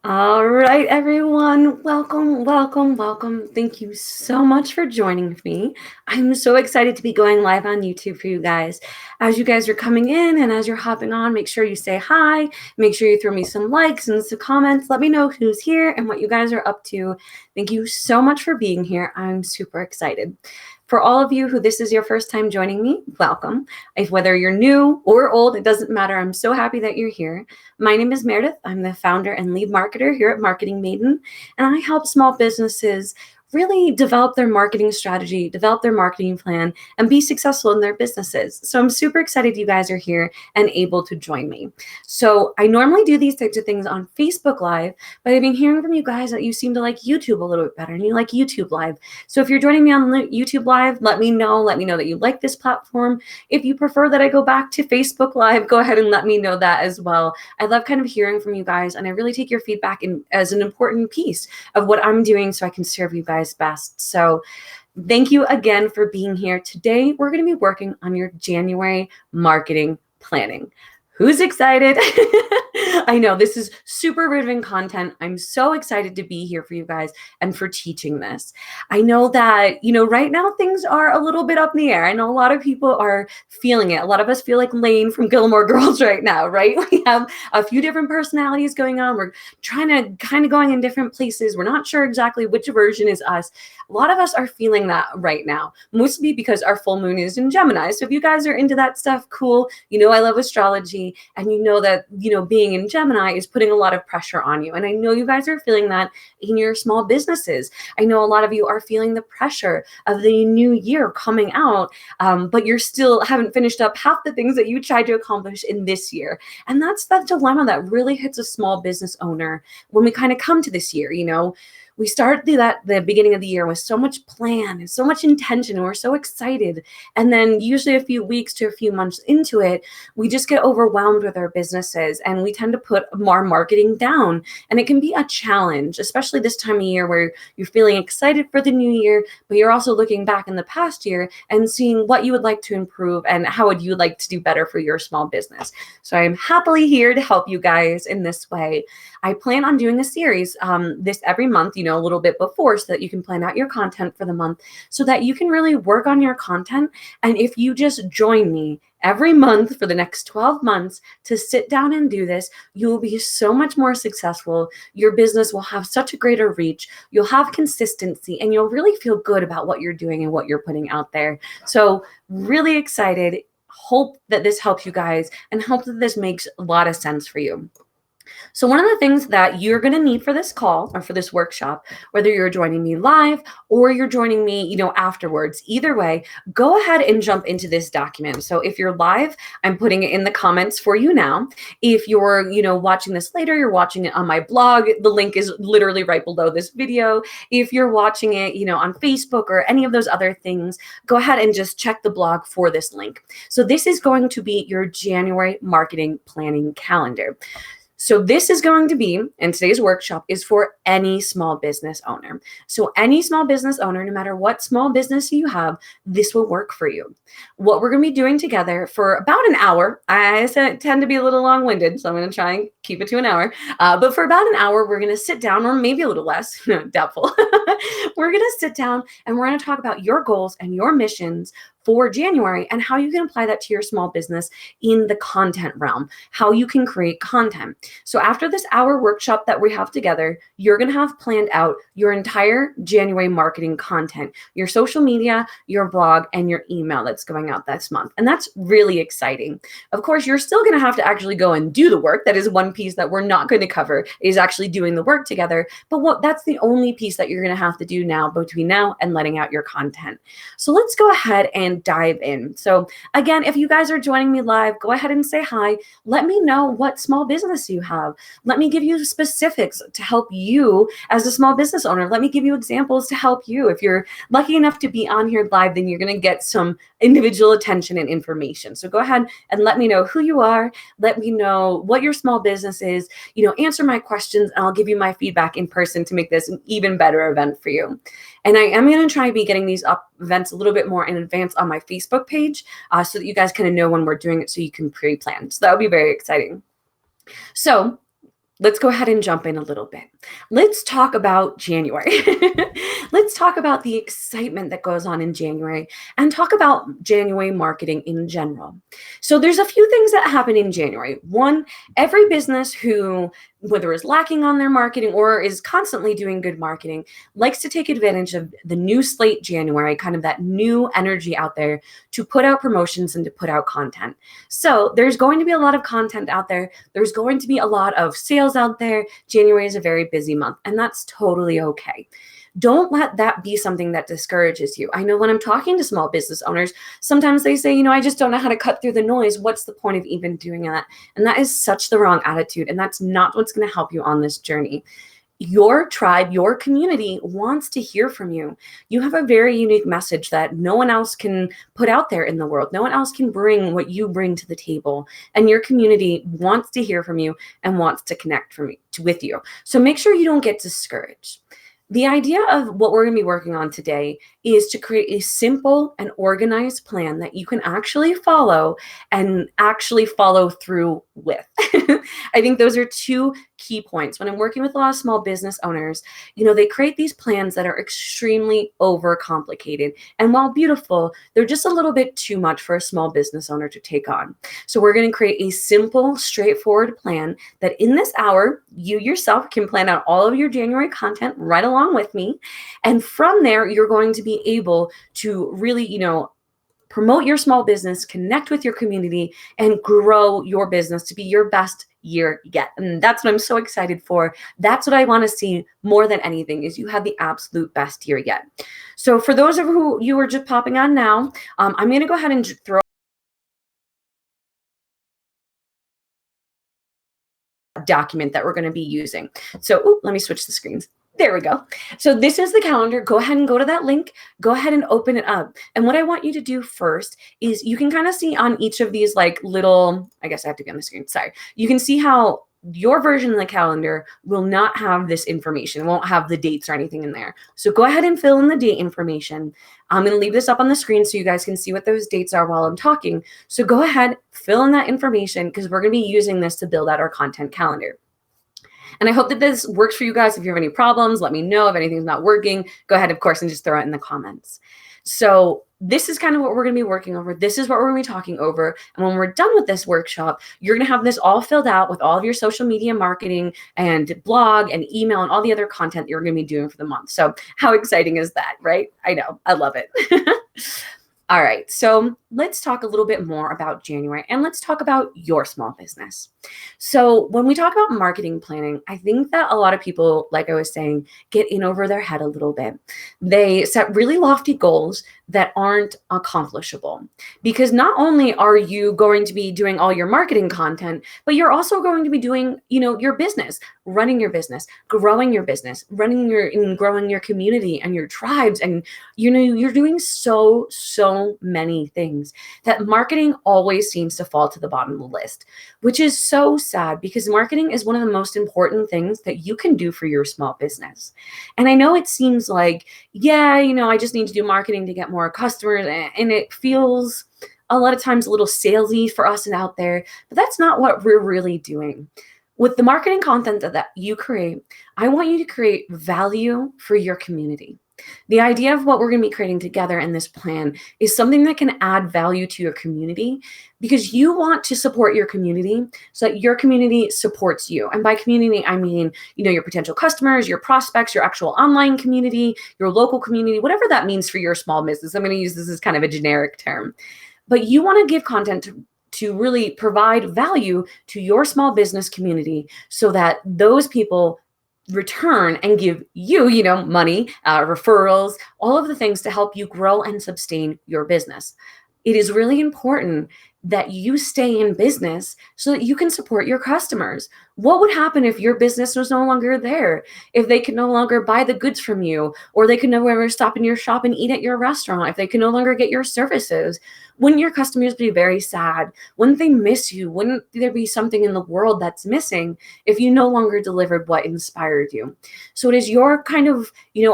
All right, everyone. Welcome, welcome, welcome. Thank you so much for joining me. I'm so excited to be going live on YouTube for you guys. As you guys are coming in and as you're hopping on, make sure you say hi. Make sure you throw me some likes and some comments. Let me know who's here and what you guys are up to. Thank you so much for being here. I'm super excited. For all of you who this is your first time joining me, welcome. If whether you're new or old, it doesn't matter. I'm so happy that you're here. My name is Meredith. I'm the founder and lead marketer here at Marketing Maiden, and I help small businesses really develop their marketing strategy, develop their marketing plan, and be successful in their businesses. So I'm super excited you guys are here and able to join me. So I normally do these types of things on Facebook Live, but I've been hearing from you guys that you seem to like YouTube a little bit better and you like YouTube Live. So if you're joining me on YouTube Live, let me know. Let me know that you like this platform. If you prefer that I go back to Facebook Live, go ahead and let me know that as well. I love kind of hearing from you guys, and I really take your feedback as an important piece of what I'm doing so I can serve you guys best. So thank you again for being here. Today, we're going to be working on your January marketing planning. Who's excited? I know this is super riveting content. I'm so excited to be here for you guys and for teaching this. I know that, right now things are a little bit up in the air. I know a lot of people are feeling it. A lot of us feel like Lane from Gilmore Girls right now, right? We have a few different personalities going on. We're trying to kind of going in different places. We're not sure exactly which version is us. A lot of us are feeling that right now, mostly because our full moon is in Gemini. So if you guys are into that stuff, cool. I love astrology, and that, being in Gemini is putting a lot of pressure on you. And I know you guys are feeling that in your small businesses. I know a lot of you are feeling the pressure of the new year coming out, but you're still haven't finished up half the things that you tried to accomplish in this year. And that's that dilemma that really hits a small business owner when we kind of come to this year. We start the beginning of the year with so much plan and so much intention, and we're so excited. And then usually a few weeks to a few months into it, we just get overwhelmed with our businesses and we tend to put more marketing down. And it can be a challenge, especially this time of year where you're feeling excited for the new year, but you're also looking back in the past year and seeing what you would like to improve and how would you like to do better for your small business. So I'm happily here to help you guys in this way. I plan on doing a series this every month, a little bit before, so that you can plan out your content for the month, so that you can really work on your content. And if you just join me every month for the next 12 months to sit down and do this, you will be so much more successful. Your business will have such a greater reach. You'll have consistency, and you'll really feel good about what you're doing and what you're putting out there. So really excited. Hope that this helps you guys and hope that this makes a lot of sense for you. So one of the things that you're going to need for this call or for this workshop, whether you're joining me live or you're joining me, afterwards, either way, go ahead and jump into this document. So if you're live, I'm putting it in the comments for you now. If you're, watching this later, you're watching it on my blog. The link is literally right below this video. If you're watching it, on Facebook or any of those other things, go ahead and just check the blog for this link. So this is going to be your January marketing planning calendar. So this is going to be, and today's workshop is for any small business owner. So any small business owner, no matter what small business you have, this will work for you. What we're going to be doing together for about an hour, I tend to be a little long-winded, so I'm going to try and keep it to an hour. But for about an hour, we're going to sit down, or maybe a little less, doubtful. We're going to sit down and we're going to talk about your goals and your missions for January and how you can apply that to your small business in the content realm, how you can create content. So after this hour workshop that we have together, you're going to have planned out your entire January marketing content, your social media, your blog, and your email that's going out this month. And that's really exciting. Of course, you're still going to have to actually go and do the work. That is one piece that we're not going to cover, is actually doing the work together. But that's the only piece that you're going to have to do now between now and letting out your content. So let's go ahead and dive in. So again, if you guys are joining me live, go ahead and say hi. Let me know what small business you have. Let me give you specifics to help you as a small business owner. Let me give you examples to help you. If you're lucky enough to be on here live, then you're going to get some individual attention and information. So go ahead and let me know who you are. Let me know what your small business is. Answer my questions, and I'll give you my feedback in person to make this an even better event for you. And I am going to try to be getting these events a little bit more in advance on my Facebook page so that you guys kind of know when we're doing it, so you can pre-plan. So that would be very exciting. So let's go ahead and jump in a little bit. Let's talk about January. Let's talk about the excitement that goes on in January and talk about January marketing in general. So, there's a few things that happen in January. One, every business who, whether is lacking on their marketing or is constantly doing good marketing, likes to take advantage of the new slate January, kind of that new energy out there to put out promotions and to put out content. So, there's going to be a lot of content out there. There's going to be a lot of sales out there. January is a very busy month, and that's totally okay. Don't let that be something that discourages you. I know when I'm talking to small business owners, sometimes they say, I just don't know how to cut through the noise. What's the point of even doing that? And that is such the wrong attitude. And that's not what's going to help you on this journey. Your tribe, your community wants to hear from you. You have a very unique message that no one else can put out there in the world. No one else can bring what you bring to the table. And your community wants to hear from you and wants to connect with you. So make sure you don't get discouraged. The idea of what we're going to be working on today is to create a simple and organized plan that you can actually follow and actually follow through with. I think those are two key points. When I'm working with a lot of small business owners, they create these plans that are extremely overcomplicated. And while beautiful, they're just a little bit too much for a small business owner to take on. So we're going to create a simple, straightforward plan that in this hour, you yourself can plan out all of your January content right along with me. And from there, you're going to be able to really, promote your small business, connect with your community, and grow your business to be your best year yet. And that's what I'm so excited for. That's what I want to see more than anything, is you have the absolute best year yet. So for those of you are just popping on now, I'm going to go ahead and throw a document that we're going to be using. So let me switch the screens. There we go. So this is the calendar. Go ahead and go to that link. Go ahead and open it up. And what I want you to do first is you can kind of see on each of these little, I guess I have to be on the screen. Sorry. You can see how your version of the calendar will not have this information. It won't have the dates or anything in there. So go ahead and fill in the date information. I'm going to leave this up on the screen so you guys can see what those dates are while I'm talking. So go ahead, fill in that information, because we're going to be using this to build out our content calendar. And I hope that this works for you guys. If you have any problems, let me know. If anything's not working, go ahead, of course, and just throw it in the comments. So this is kind of what we're going to be working over. This is what we're going to be talking over. And when we're done with this workshop, you're going to have this all filled out with all of your social media marketing and blog and email and all the other content you're going to be doing for the month. So how exciting is that, right? I know. I love it. All right, so let's talk a little bit more about January, and let's talk about your small business. So when we talk about marketing planning, I think that a lot of people, like I was saying, get in over their head a little bit. They set really lofty goals that aren't accomplishable, because not only are you going to be doing all your marketing content, but you're also going to be doing, your business, running your business, growing your business, growing your community and your tribes, and you're doing so many things that marketing always seems to fall to the bottom of the list, which is so sad, because marketing is one of the most important things that you can do for your small business. And I know it seems like, I just need to do marketing to get more customers, and it feels a lot of times a little salesy for us and out there, but that's not what we're really doing. With the marketing content that you create, I want you to create value for your community. The idea of what we're going to be creating together in this plan is something that can add value to your community, because you want to support your community so that your community supports you. And by community, I mean, your potential customers, your prospects, your actual online community, your local community, whatever that means for your small business. I'm going to use this as kind of a generic term. But you want to give content to really provide value to your small business community so that those people return and give you, money, referrals, all of the things to help you grow and sustain your business. It is really important that you stay in business so that you can support your customers. What would happen if your business was no longer there? If they could no longer buy the goods from you, or they could no longer stop in your shop and eat at your restaurant, if they could no longer get your services? Wouldn't your customers be very sad? Wouldn't they miss you? Wouldn't there be something in the world that's missing if you no longer delivered what inspired you? So it is your kind of,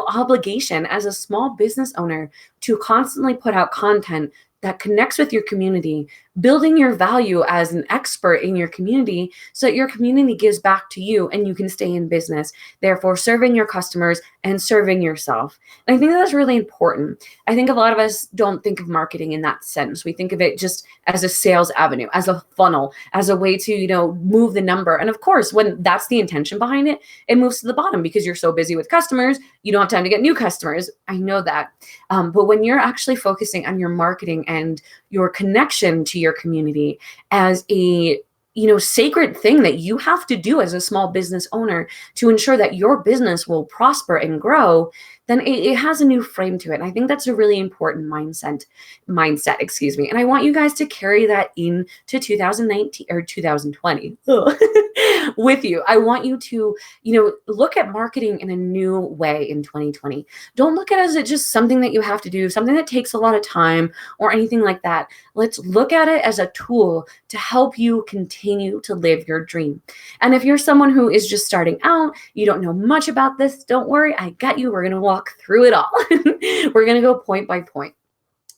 obligation as a small business owner to constantly put out content that connects with your community, building your value as an expert in your community so that your community gives back to you and you can stay in business, therefore serving your customers and serving yourself. And I think that's really important. I think a lot of us don't think of marketing in that sense. We think of it just as a sales avenue, as a funnel, as a way to, move the number. And of course, when that's the intention behind it, it moves to the bottom because you're so busy with customers, you don't have time to get new customers. I know that. But when you're actually focusing on your marketing and your connection to your community as a sacred thing that you have to do as a small business owner to ensure that your business will prosper and grow, then it has a new frame to it. And I think that's a really important mindset, excuse me. And I want you guys to carry that into 2019 or 2020 with you. I want you to, look at marketing in a new way in 2020. Don't look at it as just something that you have to do, something that takes a lot of time or anything like that. Let's look at it as a tool to help you continue to live your dream. And if you're someone who is just starting out, you don't know much about this, don't worry, I got you. We're going to walk through it all. We're going to go point by point.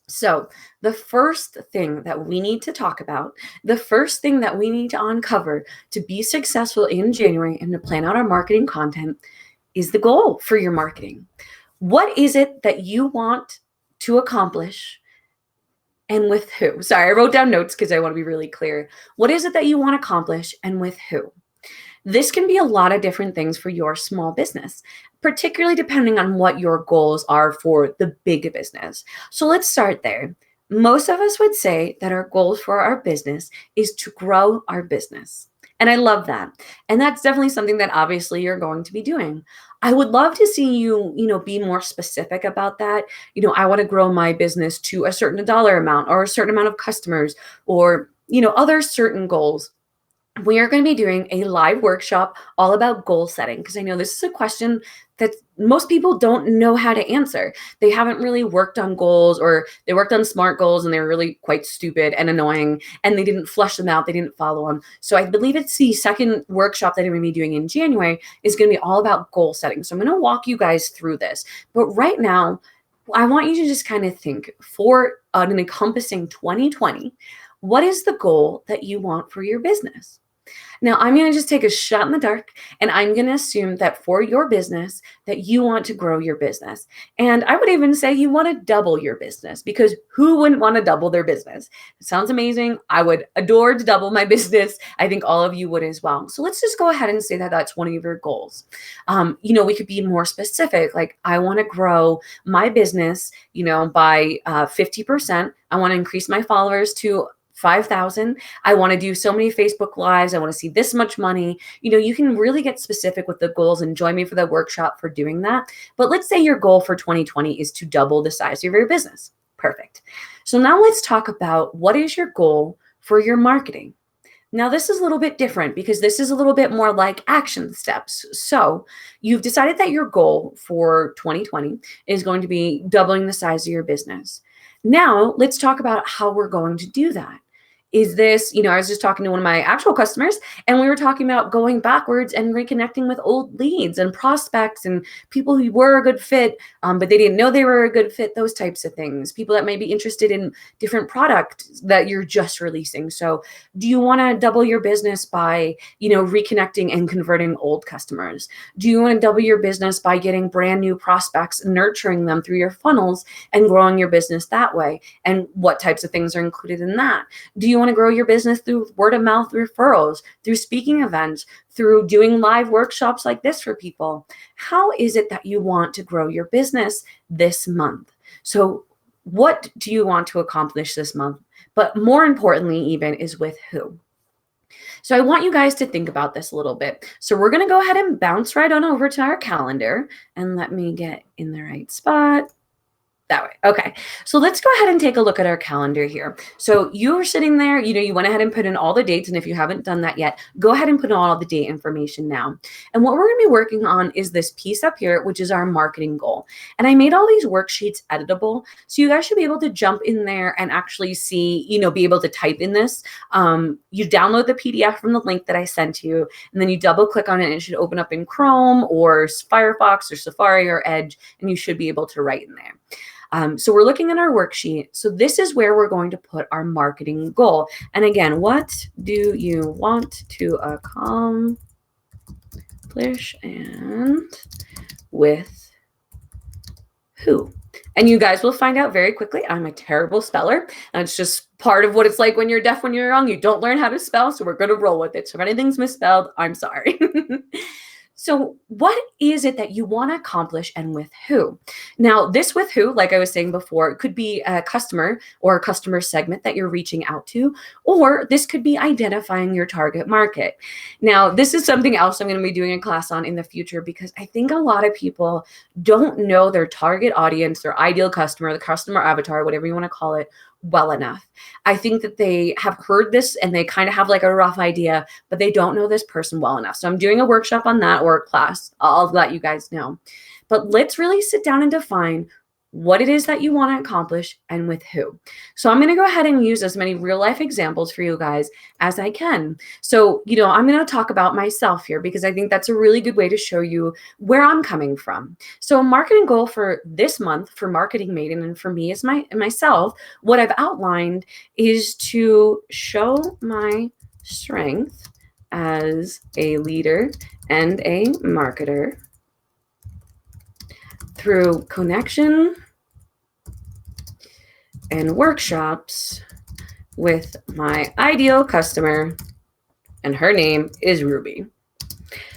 So the first thing that we need to talk about, the first thing that we need to uncover to be successful in January and to plan out our marketing content is the goal for your marketing. What is it that you want to accomplish and with who? Sorry, I wrote down notes because I want to be really clear. What is it that you want to accomplish and with who? This can be a lot of different things for your small business, particularly depending on what your goals are for the big business. So let's start there. Most of us would say that our goals for our business is to grow our business. And I love that. And that's definitely something that obviously you're going to be doing. I would love to see you, be more specific about that. I want to grow my business to a certain dollar amount or a certain amount of customers or, other certain goals. We are going to be doing a live workshop all about goal setting because I know this is a question that most people don't know how to answer. They haven't really worked on goals, or they worked on SMART goals and they were really quite stupid and annoying and they didn't flesh them out. They didn't follow them. So I believe it's the second workshop that I'm going to be doing in January is going to be all about goal setting. So I'm going to walk you guys through this. But right now, I want you to just kind of think for an encompassing 2020, what is the goal that you want for your business? Now, I'm going to just take a shot in the dark and I'm going to assume that for your business that you want to grow your business. And I would even say you want to double your business because who wouldn't want to double their business? It sounds amazing. I would adore to double my business. I think all of you would as well. So let's just go ahead and say that that's one of your goals. We could be more specific. Like I want to grow my business, by 50%. I want to increase my followers to 5,000. I want to do so many Facebook Lives. I want to see this much money. You can really get specific with the goals and join me for the workshop for doing that. But let's say your goal for 2020 is to double the size of your business. Perfect. So now let's talk about what is your goal for your marketing. Now, this is a little bit different because this is a little bit more like action steps. So you've decided that your goal for 2020 is going to be doubling the size of your business. Now, let's talk about how we're going to do that. Is this, I was just talking to one of my actual customers and we were talking about going backwards and reconnecting with old leads and prospects and people who were a good fit, but they didn't know they were a good fit, those types of things. People that may be interested in different products that you're just releasing. So do you want to double your business by, reconnecting and converting old customers? Do you want to double your business by getting brand new prospects, nurturing them through your funnels and growing your business that way? And what types of things are included in that? Do you want to grow your business through word of mouth referrals, through speaking events, through doing live workshops like this for people? How is it that you want to grow your business this month? So what do you want to accomplish this month? But more importantly, even is with who? So I want you guys to think about this a little bit. So we're going to go ahead and bounce right on over to our calendar and let me get in the right spot. That way. Okay. So let's go ahead and take a look at our calendar here. So you were sitting there, you went ahead and put in all the dates. And if you haven't done that yet, go ahead and put in all the date information now. And what we're going to be working on is this piece up here, which is our marketing goal. And I made all these worksheets editable. So you guys should be able to jump in there and actually see, be able to type in this. You download the PDF from the link that I sent you, and then you double click on it and it should open up in Chrome or Firefox or Safari or Edge, and you should be able to write in there. So we're looking at our worksheet. So this is where we're going to put our marketing goal. And again, what do you want to accomplish and with who? And you guys will find out very quickly, I'm a terrible speller. And it's just part of what it's like when you're deaf, when you're young. You don't learn how to spell, so we're going to roll with it. So if anything's misspelled, I'm sorry. So what is it that you want to accomplish and with who? Now, this with who, like I was saying before, it could be a customer or a customer segment that you're reaching out to, or this could be identifying your target market. Now, this is something else I'm going to be doing a class on in the future because I think a lot of people don't know their target audience, their ideal customer, the customer avatar, whatever you want to call it, well enough. I think that they have heard this and they kind of have like a rough idea, but they don't know this person well enough. So I'm doing a workshop on that or a class. I'll let you guys know. But let's really sit down and define what it is that you want to accomplish and with who. So I'm going to go ahead and use as many real life examples for you guys as I can. So, I'm going to talk about myself here because I think that's a really good way to show you where I'm coming from. So a marketing goal for this month for Marketing Maiden and for me as myself, what I've outlined is to show my strength as a leader and a marketer through connection and workshops with my ideal customer, and her name is Ruby.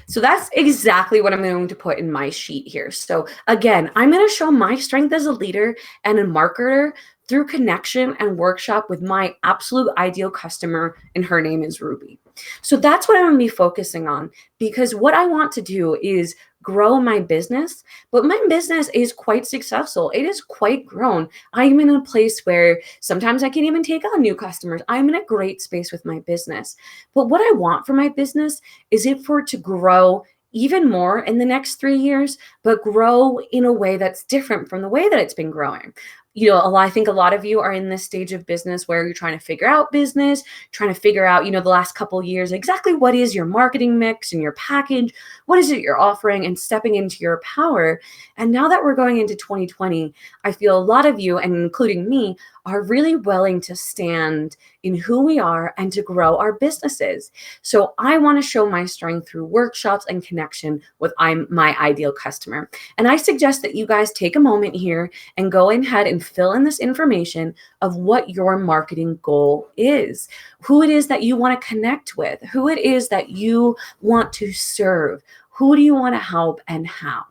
So that's exactly what I'm going to put in my sheet here. So again, I'm going to show my strength as a leader and a marketer through connection and workshop with my absolute ideal customer, and her name is Ruby. So that's what I'm going to be focusing on because what I want to do is grow my business, but my business is quite successful. It is quite grown. I'm in a place where sometimes I can't even take on new customers. I'm in a great space with my business. But what I want for my business is for it to grow even more in the next 3 years, but grow in a way that's different from the way that it's been growing. I think a lot of you are in this stage of business where you're trying to figure out business, trying to figure out, the last couple of years, exactly what is your marketing mix and your package, what is it you're offering, and stepping into your power. And now that we're going into 2020, I feel a lot of you, and including me, are really willing to stand in who we are and to grow our businesses. So I want to show my strength through workshops and connection with my ideal customer. And I suggest that you guys take a moment here and go ahead and fill in this information of what your marketing goal is, who it is that you want to connect with, who it is that you want to serve, who do you want to help, and how.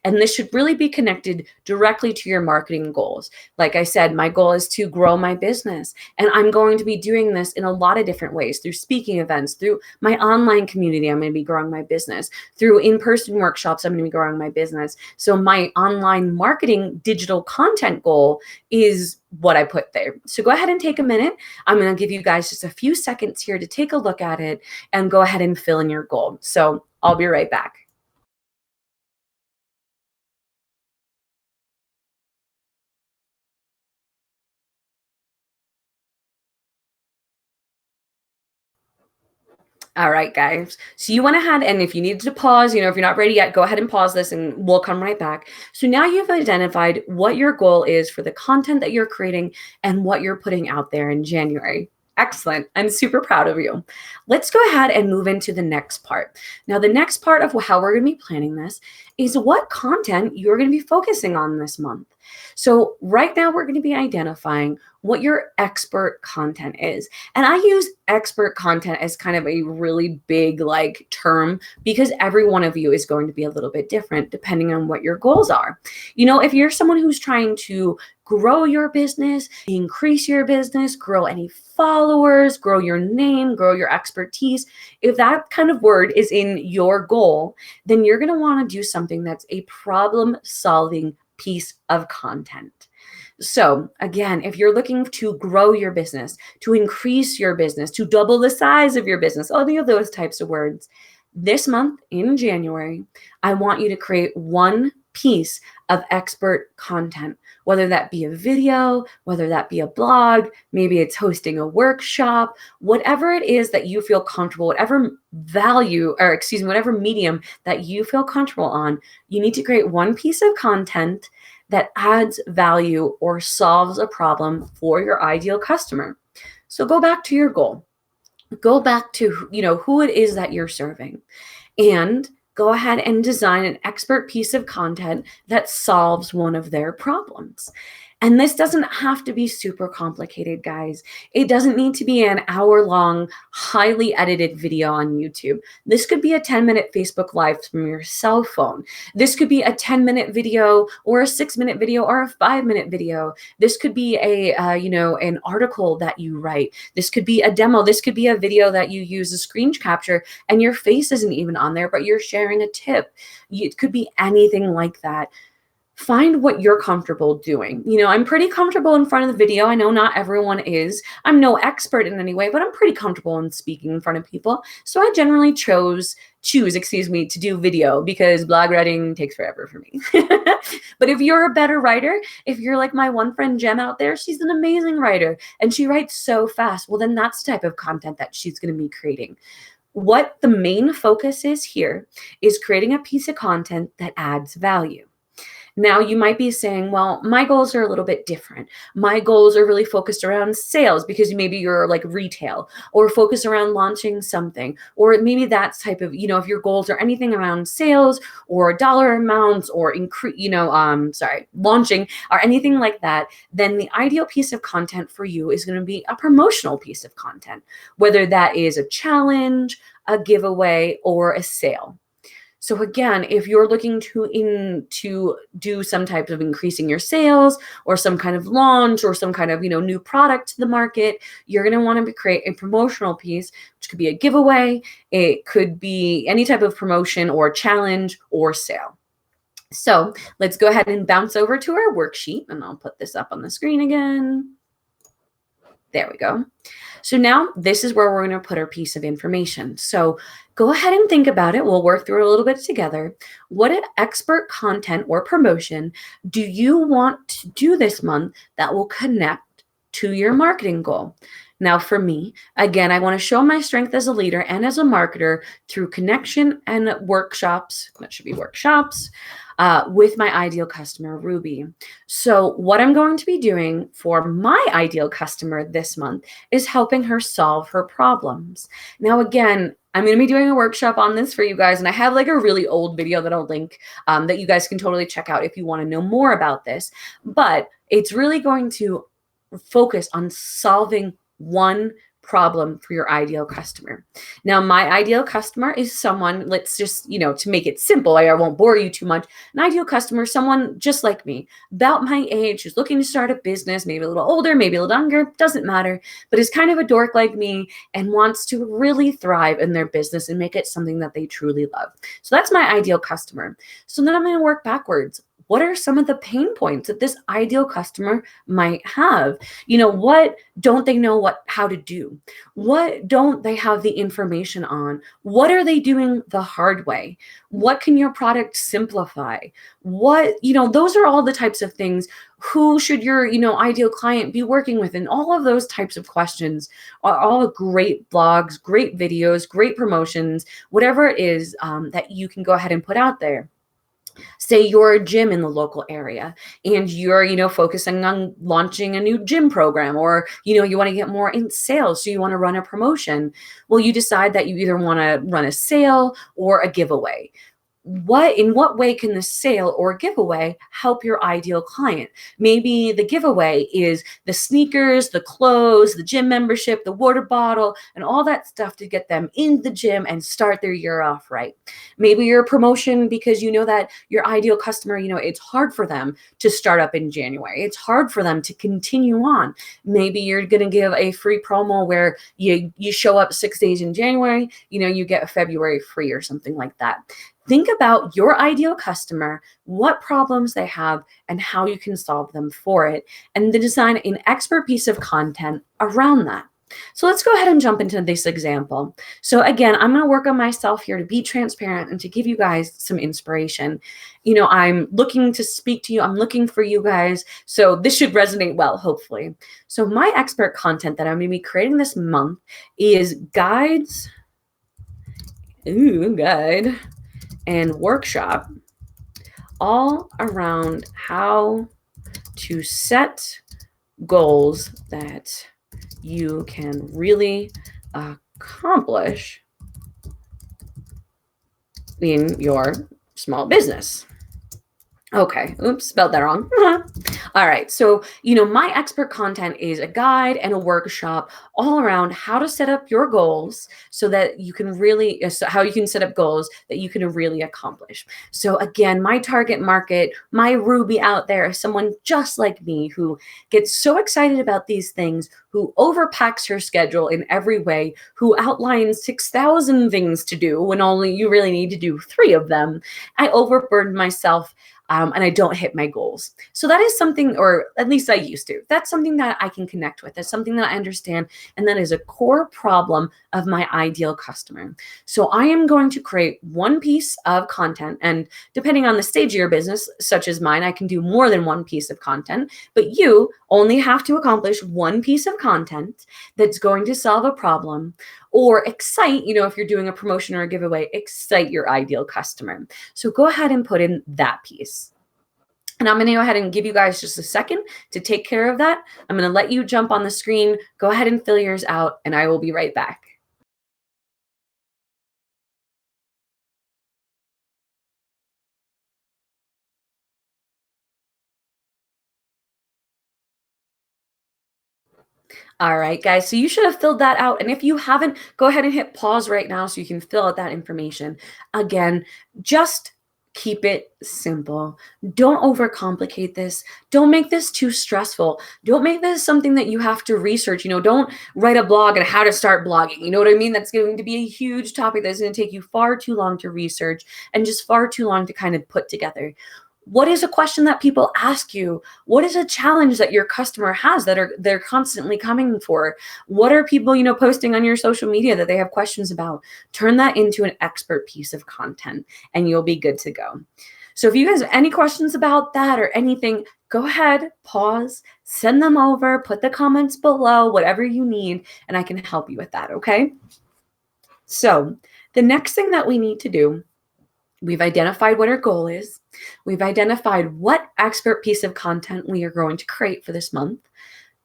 And this should really be connected directly to your marketing goals. Like I said, my goal is to grow my business. And I'm going to be doing this in a lot of different ways, through speaking events, through my online community, I'm going to be growing my business. Through in-person workshops, I'm going to be growing my business. So my online marketing digital content goal is what I put there. So go ahead and take a minute. I'm going to give you guys just a few seconds here to take a look at it and go ahead and fill in your goal. So I'll be right back. All right, guys. So you went ahead, and if you needed to pause, if you're not ready yet, go ahead and pause this and we'll come right back. So now you've identified what your goal is for the content that you're creating and what you're putting out there in January. Excellent. I'm super proud of you. Let's go ahead and move into the next part. Now, the next part of how we're going to be planning this is what content you're going to be focusing on this month. So right now we're going to be identifying what your expert content is. And I use expert content as kind of a really big term because every one of you is going to be a little bit different depending on what your goals are. If you're someone who's trying to grow your business, increase your business, grow any followers, grow your name, grow your expertise, if that kind of word is in your goal, then you're going to want to do something that's a problem-solving piece of content. So again, if you're looking to grow your business, to increase your business, to double the size of your business, any of those types of words, this month in January, I want you to create one piece of expert content, whether that be a video, whether that be a blog, maybe it's hosting a workshop, whatever it is that you feel comfortable, whatever medium that you feel comfortable on, you need to create one piece of content that adds value or solves a problem for your ideal customer. So go back to your goal. Go back to, who it is that you're serving, and go ahead and design an expert piece of content that solves one of their problems. And this doesn't have to be super complicated, guys. It doesn't need to be an hour-long, highly edited video on YouTube. This could be a 10-minute Facebook Live from your cell phone. This could be a 10-minute video or a 6-minute video or a 5-minute video. This could be an article that you write. This could be a demo. This could be a video that you use a screen capture and your face isn't even on there, but you're sharing a tip. It could be anything like that. Find what you're comfortable doing. I'm pretty comfortable in front of the video. I know not everyone is. I'm no expert in any way, but I'm pretty comfortable in speaking in front of people. So I generally choose to do video because blog writing takes forever for me. But if you're a better writer, if you're like my one friend Jem out there, she's an amazing writer and she writes so fast. Well, then that's the type of content that she's going to be creating. What the main focus is here is creating a piece of content that adds value. Now, you might be saying, well, my goals are a little bit different. My goals are really focused around sales because maybe you're like retail, or focused around launching something, or maybe that's type of, if your goals are anything around sales or dollar amounts or launching or anything like that, then the ideal piece of content for you is going to be a promotional piece of content, whether that is a challenge, a giveaway, or a sale. So again, if you're looking to do some type of increasing your sales or some kind of launch or some kind of, new product to the market, you're going to want to create a promotional piece, which could be a giveaway. It could be any type of promotion or challenge or sale. So let's go ahead and bounce over to our worksheet, and I'll put this up on the screen again. There we go. So now this is where we're going to put our piece of information. So go ahead and think about it. We'll work through it a little bit together. What expert content or promotion do you want to do this month that will connect to your marketing goal? Now, for me, again, I want to show my strength as a leader and as a marketer through connection and workshops. That should be workshops. With my ideal customer, Ruby. So what I'm going to be doing for my ideal customer this month is helping her solve her problems. Now, again, I'm going to be doing a workshop on this for you guys, and I have like a really old video that I'll link that you guys can totally check out if you want to know more about this. But it's really going to focus on solving one problem for your ideal customer. Now, my ideal customer is someone, let's just, to make it simple, I won't bore you too much. An ideal customer, someone just like me, about my age, who's looking to start a business, maybe a little older, maybe a little younger, doesn't matter, but is kind of a dork like me and wants to really thrive in their business and make it something that they truly love. So that's my ideal customer. So then I'm going to work backwards. What are some of the pain points that this ideal customer might have? What don't they know how to do? What don't they have the information on? What are they doing the hard way? What can your product simplify? Those are all the types of things. Who should your, ideal client be working with? And all of those types of questions are all great blogs, great videos, great promotions, whatever it is that you can go ahead and put out there. Say you're a gym in the local area and you're, focusing on launching a new gym program, or, you want to get more in sales. So you want to run a promotion. Well, you decide that you either want to run a sale or a giveaway. In what way can the sale or giveaway help your ideal client? Maybe the giveaway is the sneakers, the clothes, the gym membership, the water bottle, and all that stuff to get them in the gym and start their year off right. Maybe you're a promotion because you know that your ideal customer, it's hard for them to start up in January. It's hard for them to continue on. Maybe you're going to give a free promo where you show up 6 days in January, you get a February free or something like that. Think about your ideal customer, what problems they have, and how you can solve them for it, and then design an expert piece of content around that. So let's go ahead and jump into this example. So again, I'm going to work on myself here to be transparent and to give you guys some inspiration. I'm looking to speak to you. I'm looking for you guys. So this should resonate well, hopefully. So my expert content that I'm going to be creating this month is guide and workshop all around how to set goals that you can really accomplish in your small business. Okay, oops, spelled that wrong. All right, so, my expert content is a guide and a workshop all around how to set up your goals so that you can really, how you can set up goals that you can really accomplish. So again, my target market, my Ruby out there is someone just like me who gets so excited about these things, who overpacks her schedule in every way, who outlines 6,000 things to do when only you really need to do 3 of them. I overburden myself. And I don't hit my goals. So that is something, or at least I used to. That's something that I can connect with. That's something that I understand. And that is a core problem of my ideal customer. So I am going to create one piece of content. And depending on the stage of your business, such as mine, I can do more than one piece of content. But you only have to accomplish one piece of content that's going to solve a problem or excite, if you're doing a promotion or a giveaway, excite your ideal customer. So go ahead and put in that piece. And I'm going to go ahead and give you guys just a second to take care of that. I'm going to let you jump on the screen. Go ahead and fill yours out, and I will be right back. All right, guys, so you should have filled that out. And if you haven't, go ahead and hit pause right now so you can fill out that information. Again, just keep it simple. Don't overcomplicate this. Don't make this too stressful. Don't make this something that you have to research. Don't write a blog on how to start blogging. You know what I mean? That's going to be a huge topic that's going to take you far too long to research and just far too long to kind of put together. What is a question that people ask you? What is a challenge that your customer has that they're constantly coming for? What are people, posting on your social media that they have questions about? Turn that into an expert piece of content and you'll be good to go. So if you guys have any questions about that or anything, go ahead, pause, send them over, put the comments below, whatever you need, and I can help you with that, okay? So the next thing that we need to do, we've identified what our goal is. We've identified what expert piece of content we are going to create for this month.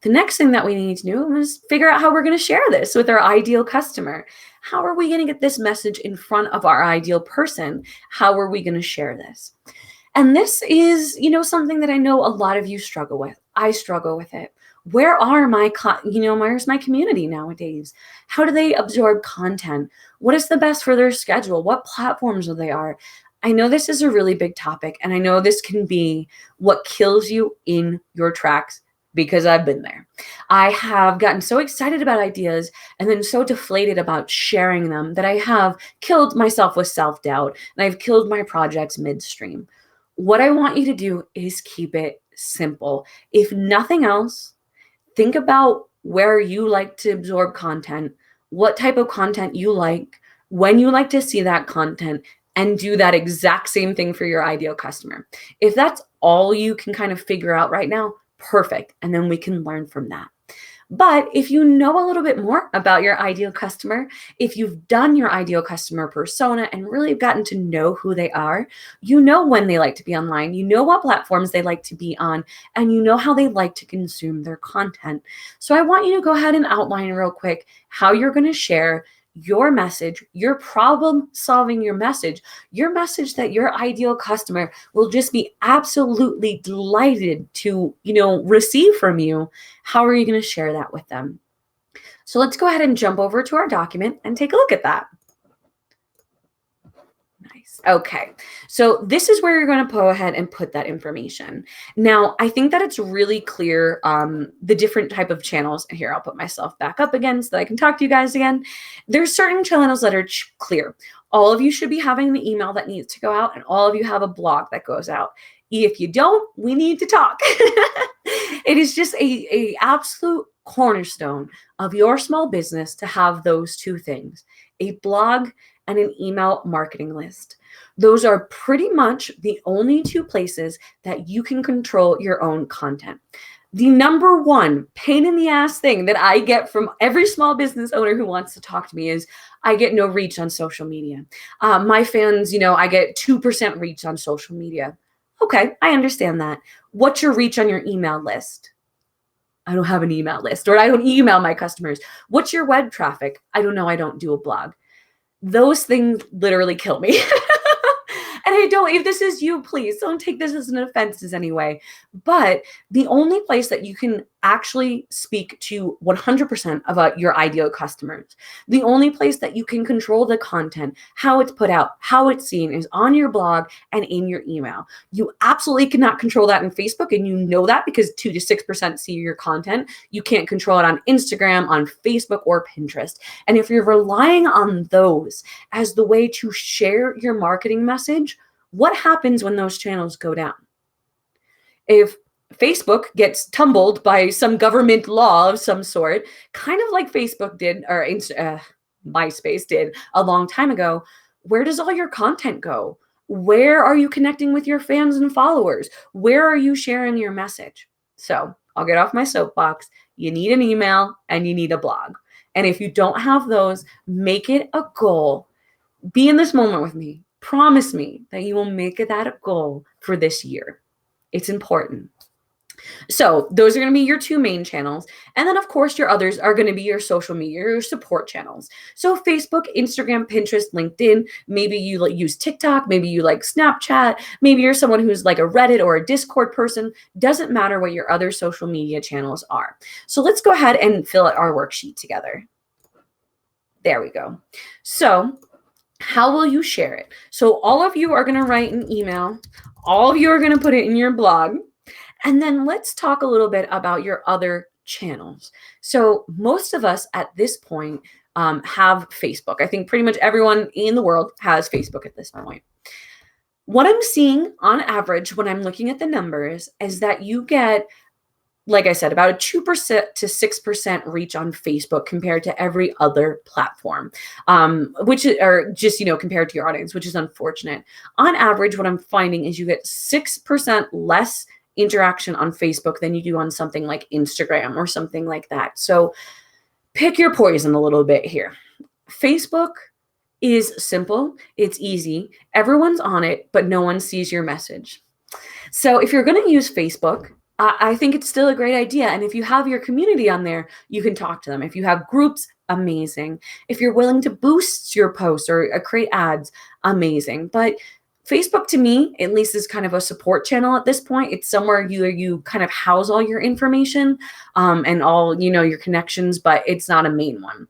The next thing that we need to do is figure out how we're going to share this with our ideal customer. How are we going to get this message in front of our ideal person? How are we going to share this? And this is, something that I know a lot of you struggle with. I struggle with it. Where are where's my community nowadays? How do they absorb content? What is the best for their schedule? What platforms are they are? I know this is a really big topic, and I know this can be what kills you in your tracks because I've been there. I have gotten so excited about ideas and then so deflated about sharing them that I have killed myself with self-doubt and I've killed my projects midstream. What I want you to do is keep it simple. If nothing else, think about where you like to absorb content, what type of content you like, when you like to see that content, and do that exact same thing for your ideal customer. If that's all you can kind of figure out right now, perfect. And then we can learn from that. But if you know a little bit more about your ideal customer, if you've done your ideal customer persona and really gotten to know who they are, you know when they like to be online, you know what platforms they like to be on, and you know how they like to consume their content. So I want you to go ahead and outline real quick how you're going to share your message, your problem solving your message that your ideal customer will just be absolutely delighted to, receive from you. How are you going to share that with them? So let's go ahead and jump over to our document and take a look at that. Nice. Okay. So this is where you're going to go ahead and put that information. Now, I think that it's really clear the different type of channels. And here, I'll put myself back up again so that I can talk to you guys again. There's certain channels that are clear. All of you should be having the email that needs to go out, and all of you have a blog that goes out. If you don't, we need to talk. It is just a absolute cornerstone of your small business to have those two things, a blog and an email marketing list. Those are pretty much the only two places that you can control your own content. The number one pain in the ass thing that I get from every small business owner who wants to talk to me is I get no reach on social media. My fans, I get 2% reach on social media. Okay, I understand that. What's your reach on your email list? I don't have an email list, or I don't email my customers. What's your web traffic? I don't know. I don't do a blog. Those things literally kill me. And I don't, if this is you, please don't take this as an offense in any way. But the only place that you can actually speak to 100% about your ideal customers, the only place that you can control the content, how it's put out, how it's seen is on your blog and in your email. You absolutely cannot control that in Facebook. And you know that because 2 to 6% see your content. You can't control it on Instagram, on Facebook, or Pinterest. And if you're relying on those as the way to share your marketing message, what happens when those channels go down? If Facebook gets tumbled by some government law of some sort, kind of like Facebook did, or MySpace did a long time ago, where does all your content go? Where are you connecting with your fans and followers? Where are you sharing your message? So I'll get off my soapbox. You need an email and you need a blog. And if you don't have those, make it a goal. Be in this moment with me. Promise me that you will make that a goal for this year. It's important. So those are going to be your 2 main channels. And then, of course, your others are going to be your social media, your support channels. So Facebook, Instagram, Pinterest, LinkedIn. Maybe you use TikTok. Maybe you like Snapchat. Maybe you're someone who's like a Reddit or a Discord person. Doesn't matter what your other social media channels are. So let's go ahead and fill out our worksheet together. There we go. So how will you share it? So all of you are going to write an email. All of you are going to put it in your blog. And then let's talk a little bit about your other channels. So most of us at this point have Facebook. I think pretty much everyone in the world has Facebook at this point. What I'm seeing on average when I'm looking at the numbers is that you get, like I said, about a 2% to 6% reach on Facebook compared to every other platform, which are just, compared to your audience, which is unfortunate. On average, what I'm finding is you get 6% less interaction on Facebook than you do on something like Instagram or something like that. So pick your poison a little bit here. Facebook is simple. It's easy. Everyone's on it, but no one sees your message. So if you're going to use Facebook, I think it's still a great idea. And if you have your community on there, you can talk to them. If you have groups, amazing. If you're willing to boost your posts or create ads, amazing. But Facebook, to me, at least, is kind of a support channel at this point. It's somewhere you kind of house all your information and all, your connections, but it's not a main one.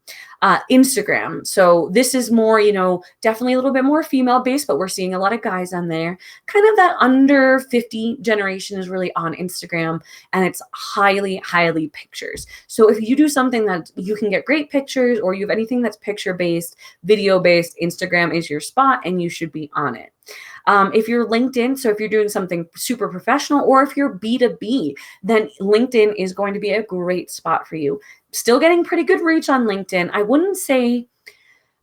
Instagram. So this is more, definitely a little bit more female based, but we're seeing a lot of guys on there. Kind of that under 50 generation is really on Instagram, and it's highly, highly pictures. So if you do something that you can get great pictures, or you have anything that's picture based, video based, Instagram is your spot and you should be on it. If you're LinkedIn, so if you're doing something super professional, or if you're B2B, then LinkedIn is going to be a great spot for you. Still getting pretty good reach on LinkedIn. I wouldn't say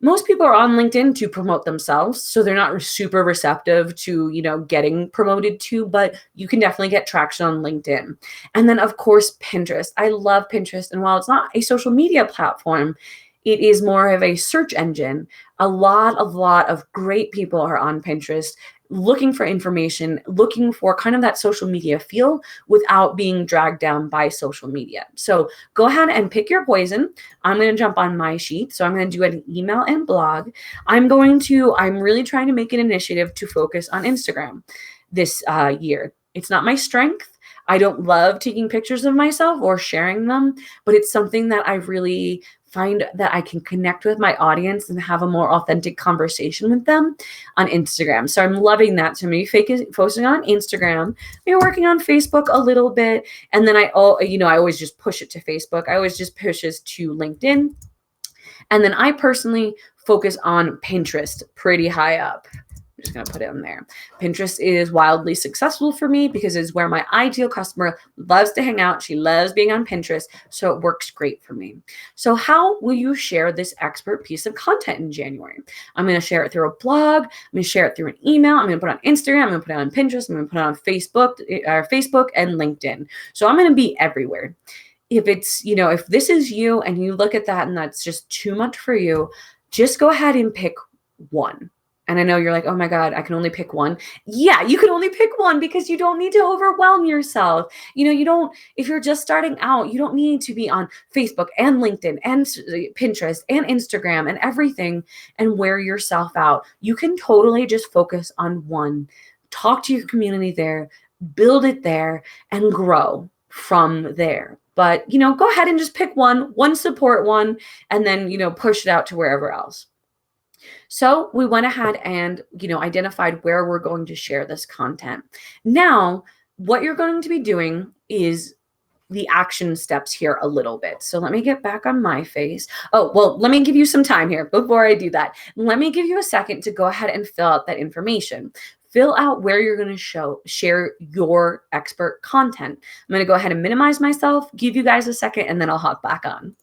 most people are on LinkedIn to promote themselves, so they're not super receptive to, getting promoted to, but you can definitely get traction on LinkedIn. And then, of course, Pinterest. I love Pinterest. And while it's not a social media platform, it is more of a search engine. A lot of great people are on Pinterest looking for information, looking for kind of that social media feel without being dragged down by social media. So go ahead and pick your poison. I'm going to jump on my sheet. So I'm going to do an email and blog. I'm really trying to make an initiative to focus on Instagram this year. It's not my strength. I don't love taking pictures of myself or sharing them, but it's something that I really find that I can connect with my audience and have a more authentic conversation with them on Instagram. So I'm loving that. So maybe focusing on Instagram, maybe working on Facebook a little bit. And then I always just push it to Facebook. I always just push it to LinkedIn. And then I personally focus on Pinterest pretty high up. I'm just going to put it in there. Pinterest is wildly successful for me because it's where my ideal customer loves to hang out. She loves being on Pinterest, so it works great for me. So how will you share this expert piece of content in January? I'm going to share it through a blog. I'm going to share it through an email. I'm going to put it on Instagram. I'm going to put it on Pinterest. I'm going to put it on Facebook and LinkedIn. So I'm going to be everywhere. If if this is you and you look at that and that's just too much for you, just go ahead and pick one. And I know you're like, oh my God, I can only pick one. Yeah, you can only pick one because you don't need to overwhelm yourself. You don't, if you're just starting out, you don't need to be on Facebook and LinkedIn and Pinterest and Instagram and everything and wear yourself out. You can totally just focus on one. Talk to your community there, build it there, and grow from there. But, go ahead and just pick one support one, and then, push it out to wherever else. So we went ahead and, identified where we're going to share this content. Now, what you're going to be doing is the action steps here a little bit. So let me get back on my face. Oh, well, let me give you some time here before I do that. Let me give you a second to go ahead and fill out that information. Fill out where you're going to share your expert content. I'm going to go ahead and minimize myself, give you guys a second, and then I'll hop back on.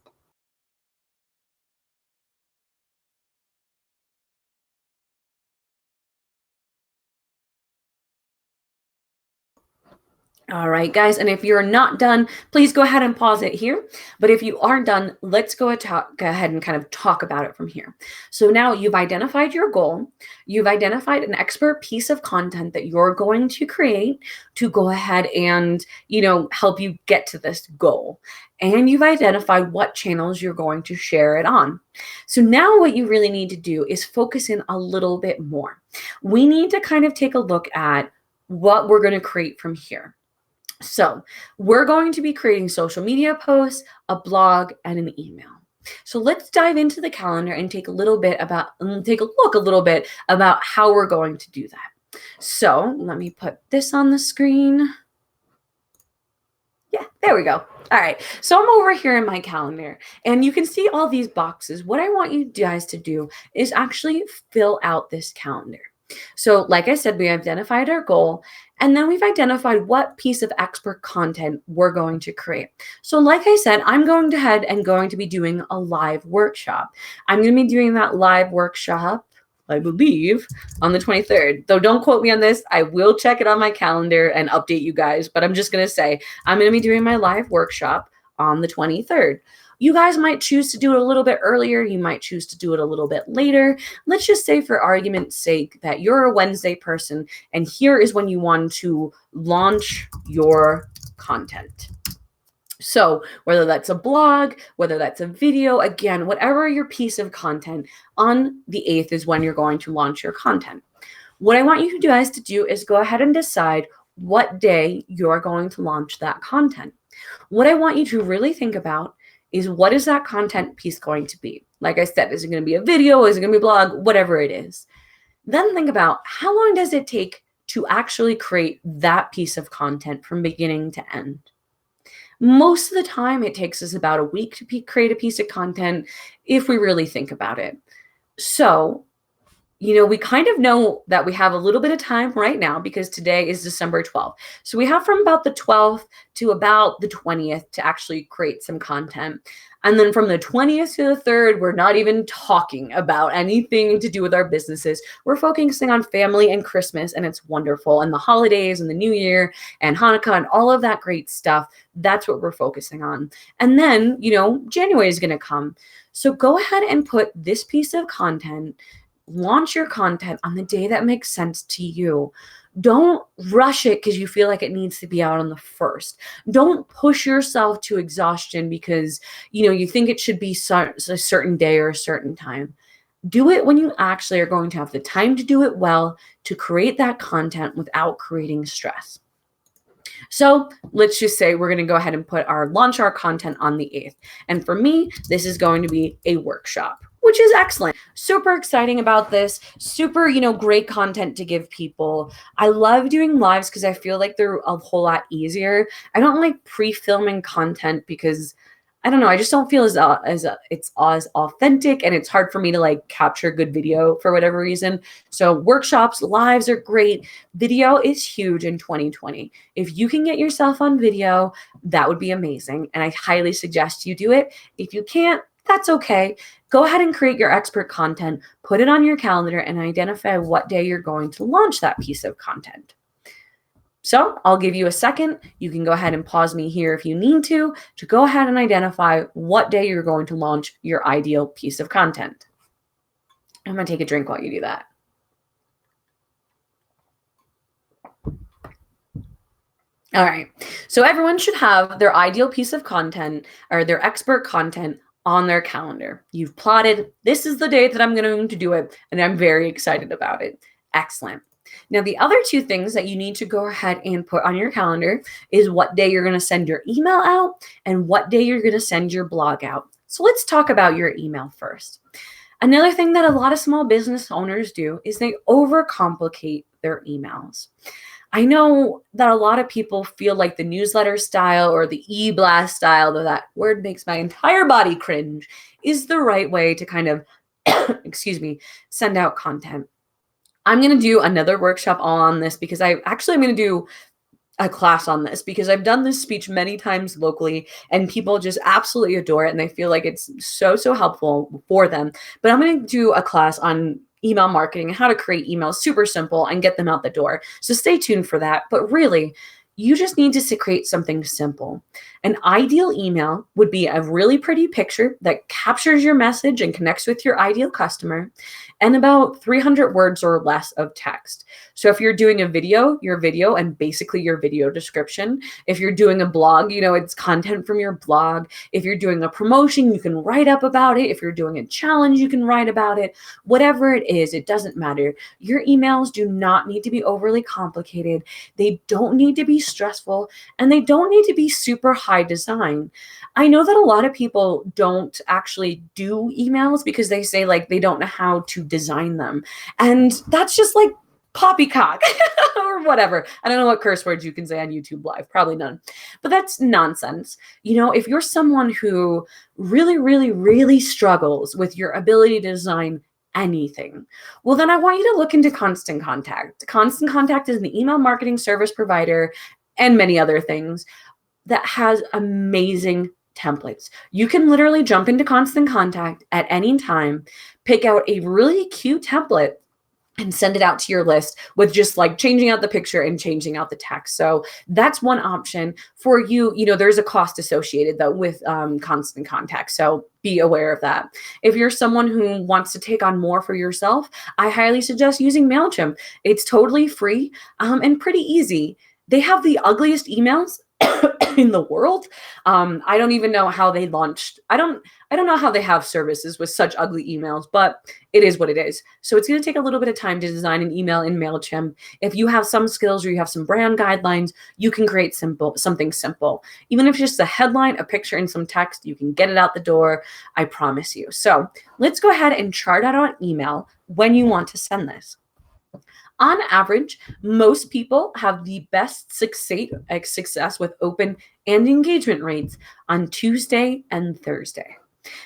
All right, guys, and if you're not done, please go ahead and pause it here. But if you are done, let's go ahead and kind of talk about it from here. So now you've identified your goal. You've identified an expert piece of content that you're going to create to go ahead and, help you get to this goal. And you've identified what channels you're going to share it on. So now what you really need to do is focus in a little bit more. We need to kind of take a look at what we're going to create from here. So we're going to be creating social media posts, a blog, and an email. So let's dive into the calendar and take a look a little bit about how we're going to do that. So let me put this on the screen. Yeah, there we go. All right, so I'm over here in my calendar, and you can see all these boxes. What I want you guys to do is actually fill out this calendar. So like I said, we identified our goal, and then we've identified what piece of expert content we're going to create. So like I said, I'm going to be doing a live workshop. I'm going to be doing that live workshop, I believe, on the 23rd. Though don't quote me on this. I will check it on my calendar and update you guys. But I'm just going to say I'm going to be doing my live workshop on the 23rd. You guys might choose to do it a little bit earlier. You might choose to do it a little bit later. Let's just say for argument's sake that you're a Wednesday person and here is when you want to launch your content. So whether that's a blog, whether that's a video, again, whatever your piece of content, on the 8th is when you're going to launch your content. What I want you guys to do is go ahead and decide what day you're going to launch that content. What I want you to really think about is what is that content piece going to be? Like I said, is it going to be a video? Is it going to be a blog? Whatever it is. Then think about how long does it take to actually create that piece of content from beginning to end? Most of the time, it takes us about a week to create a piece of content if we really think about it. So, we kind of know that we have a little bit of time right now because today is December 12th. So we have from about the 12th to about the 20th to actually create some content. And then from the 20th to the 3rd, we're not even talking about anything to do with our businesses. We're focusing on family and Christmas, and it's wonderful. And the holidays and the New Year and Hanukkah and all of that great stuff. That's what we're focusing on. And then, January is going to come. So go ahead and put this piece of content, launch your content on the day that makes sense to you. Don't rush it because you feel like it needs to be out on the 1st. Don't push yourself to exhaustion because, you think it should be a certain day or a certain time. Do it when you actually are going to have the time to do it well, to create that content without creating stress. So let's just say we're going to go ahead and launch our content on the 8th. And for me, this is going to be a workshop, which is excellent. Super exciting about this. Super, great content to give people. I love doing lives because I feel like they're a whole lot easier. I don't like pre-filming content because I don't know. I just don't feel as it's as authentic, and it's hard for me to capture good video for whatever reason. So workshops, lives are great. Video is huge in 2020. If you can get yourself on video, that would be amazing. And I highly suggest you do it. If you can't, that's okay. Go ahead and create your expert content, put it on your calendar, and identify what day you're going to launch that piece of content. So I'll give you a second. You can go ahead and pause me here if you need to go ahead and identify what day you're going to launch your ideal piece of content. I'm going to take a drink while you do that. All right. So everyone should have their ideal piece of content or their expert content on their calendar. You've plotted, this is the day that I'm going to do it, and I'm very excited about it. Excellent. Now, the other two things that you need to go ahead and put on your calendar is what day you're going to send your email out and what day you're going to send your blog out. So let's talk about your email first. Another thing that a lot of small business owners do is they overcomplicate their emails. I know that a lot of people feel like the newsletter style or the e-blast style, though that word makes my entire body cringe, is the right way to kind of, excuse me, send out content. I'm going to do another workshop on this because I'm going to do a class on this because I've done this speech many times locally and people just absolutely adore it and they feel like it's so helpful for them. But I'm going to do a class on email marketing, how to create emails super simple and get them out the door. So stay tuned for that. But really, you just need to create something simple. An ideal email would be a really pretty picture that captures your message and connects with your ideal customer, and about 300 words or less of text. So if you're doing a video, your video and basically your video description. If you're doing a blog, it's content from your blog. If you're doing a promotion, you can write up about it. If you're doing a challenge, you can write about it. Whatever it is, it doesn't matter. Your emails do not need to be overly complicated. They don't need to be stressful, and they don't need to be super high design. I know that a lot of people don't actually do emails because they say like they don't know how to design them. And that's just like poppycock or whatever. I don't know what curse words you can say on YouTube Live, probably none. But that's nonsense. If you're someone who really struggles with your ability to design anything, well, then I want you to look into Constant Contact. Constant Contact is an email marketing service provider and many other things that has amazing templates. You can literally jump into Constant Contact at any time, pick out a really cute template, and send it out to your list with just like changing out the picture and changing out the text. So that's one option for you. There's a cost associated though with Constant Contact. So be aware of that. If you're someone who wants to take on more for yourself, I highly suggest using MailChimp. It's totally free and pretty easy. They have the ugliest emails in the world. I don't even know how they launched. I don't know how they have services with such ugly emails, but it is what it is. So it's going to take a little bit of time to design an email in MailChimp. If you have some skills or you have some brand guidelines, you can create something simple. Even if it's just a headline, a picture, and some text, you can get it out the door. I promise you. So let's go ahead and chart out on email when you want to send this. On average, most people have the best success with open and engagement rates on Tuesday and Thursday.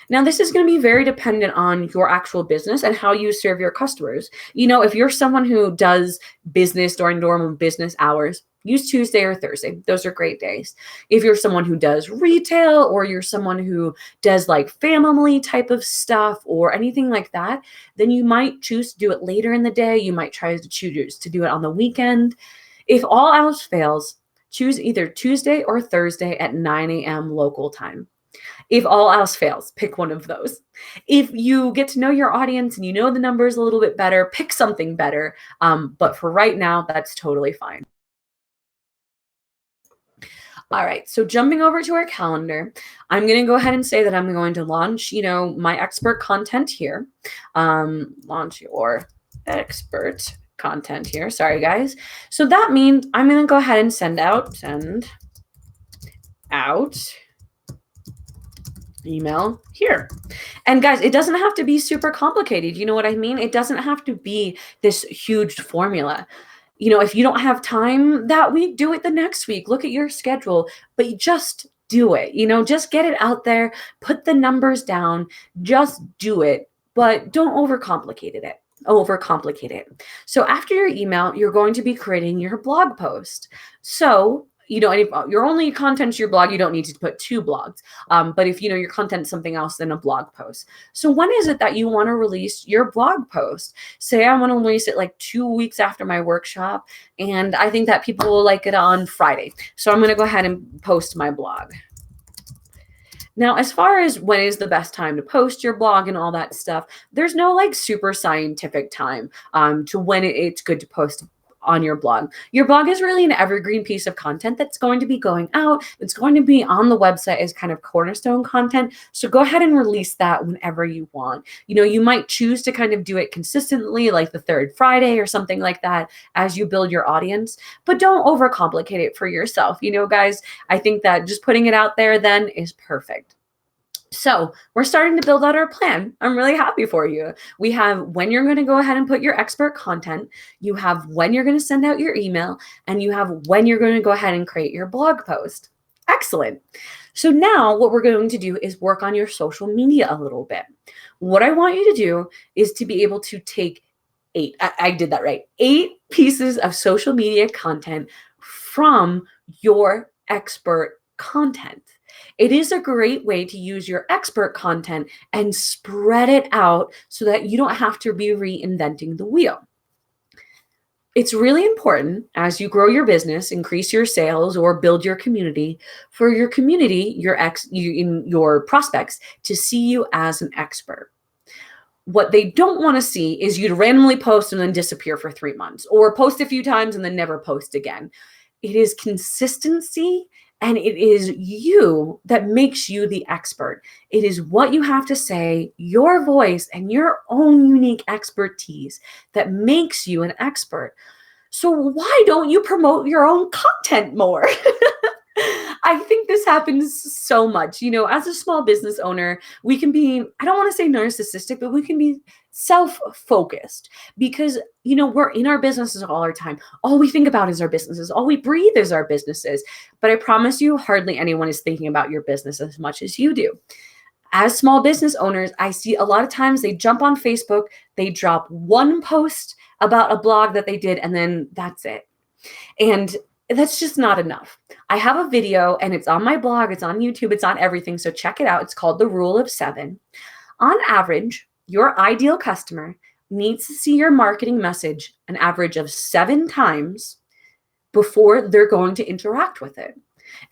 Now, this is going to be very dependent on your actual business and how you serve your customers. If you're someone who does business during normal business hours, use Tuesday or Thursday. Those are great days. If you're someone who does retail or you're someone who does like family type of stuff or anything like that, then you might choose to do it later in the day. You might try to choose to do it on the weekend. If all else fails, choose either Tuesday or Thursday at 9 a.m. local time. If all else fails, pick one of those. If you get to know your audience and you know the numbers a little bit better, pick something better. But for right now, that's totally fine. All right, so jumping over to our calendar, I'm going to go ahead and say that I'm going to launch, my expert content here. Launch your expert content here. Sorry, guys. So that means I'm going to go ahead and send out email here. And guys, it doesn't have to be super complicated. You know what I mean? It doesn't have to be this huge formula. If you don't have time that week, do it the next week. Look at your schedule, but you just do it. Just get it out there, put the numbers down, just do it, but don't overcomplicate it. So after your email, you're going to be creating your blog post. So and if your only content's your blog, you don't need to put 2 blogs. But if your content's something else, then a blog post. So when is it that you want to release your blog post? Say I want to release it like 2 weeks after my workshop, and I think that people will like it on Friday. So I'm going to go ahead and post my blog. Now, as far as when is the best time to post your blog and all that stuff, there's no like super scientific time to when it's good to post on your blog. Your blog is really an evergreen piece of content that's going to be going out. It's going to be on the website as kind of cornerstone content. So go ahead and release that whenever you want. You might choose to kind of do it consistently, like the third Friday or something like that, as you build your audience, but don't overcomplicate it for yourself. Guys, I think that just putting it out there then is perfect. So we're starting to build out our plan. I'm really happy for you. We have when you're going to go ahead and put your expert content, you have when you're going to send out your email, and you have when you're going to go ahead and create your blog post. Excellent. So now what we're going to do is work on your social media a little bit. What I want you to do is to be able to take I did that right, 8 pieces of social media content from your expert content. It is a great way to use your expert content and spread it out so that you don't have to be reinventing the wheel. It's really important as you grow your business, increase your sales, or build your community, for your community, your prospects, to see you as an expert. What they don't want to see is you to randomly post and then disappear for 3 months, or post a few times and then never post again. It is consistency, and it is you that makes you the expert. It is what you have to say, your voice, and your own unique expertise that makes you an expert. So why don't you promote your own content more? I think this happens so much. As a small business owner, we can be, I don't want to say narcissistic, but we can be self-focused because, we're in our businesses all our time. All we think about is our businesses. All we breathe is our businesses. But I promise you, hardly anyone is thinking about your business as much as you do. As small business owners, I see a lot of times they jump on Facebook, they drop one post about a blog that they did, and then that's it. And that's just not enough. I have a video, and it's on my blog, it's on YouTube, it's on everything. So check it out. It's called The Rule of 7. On average, your ideal customer needs to see your marketing message an average of 7 times before they're going to interact with it.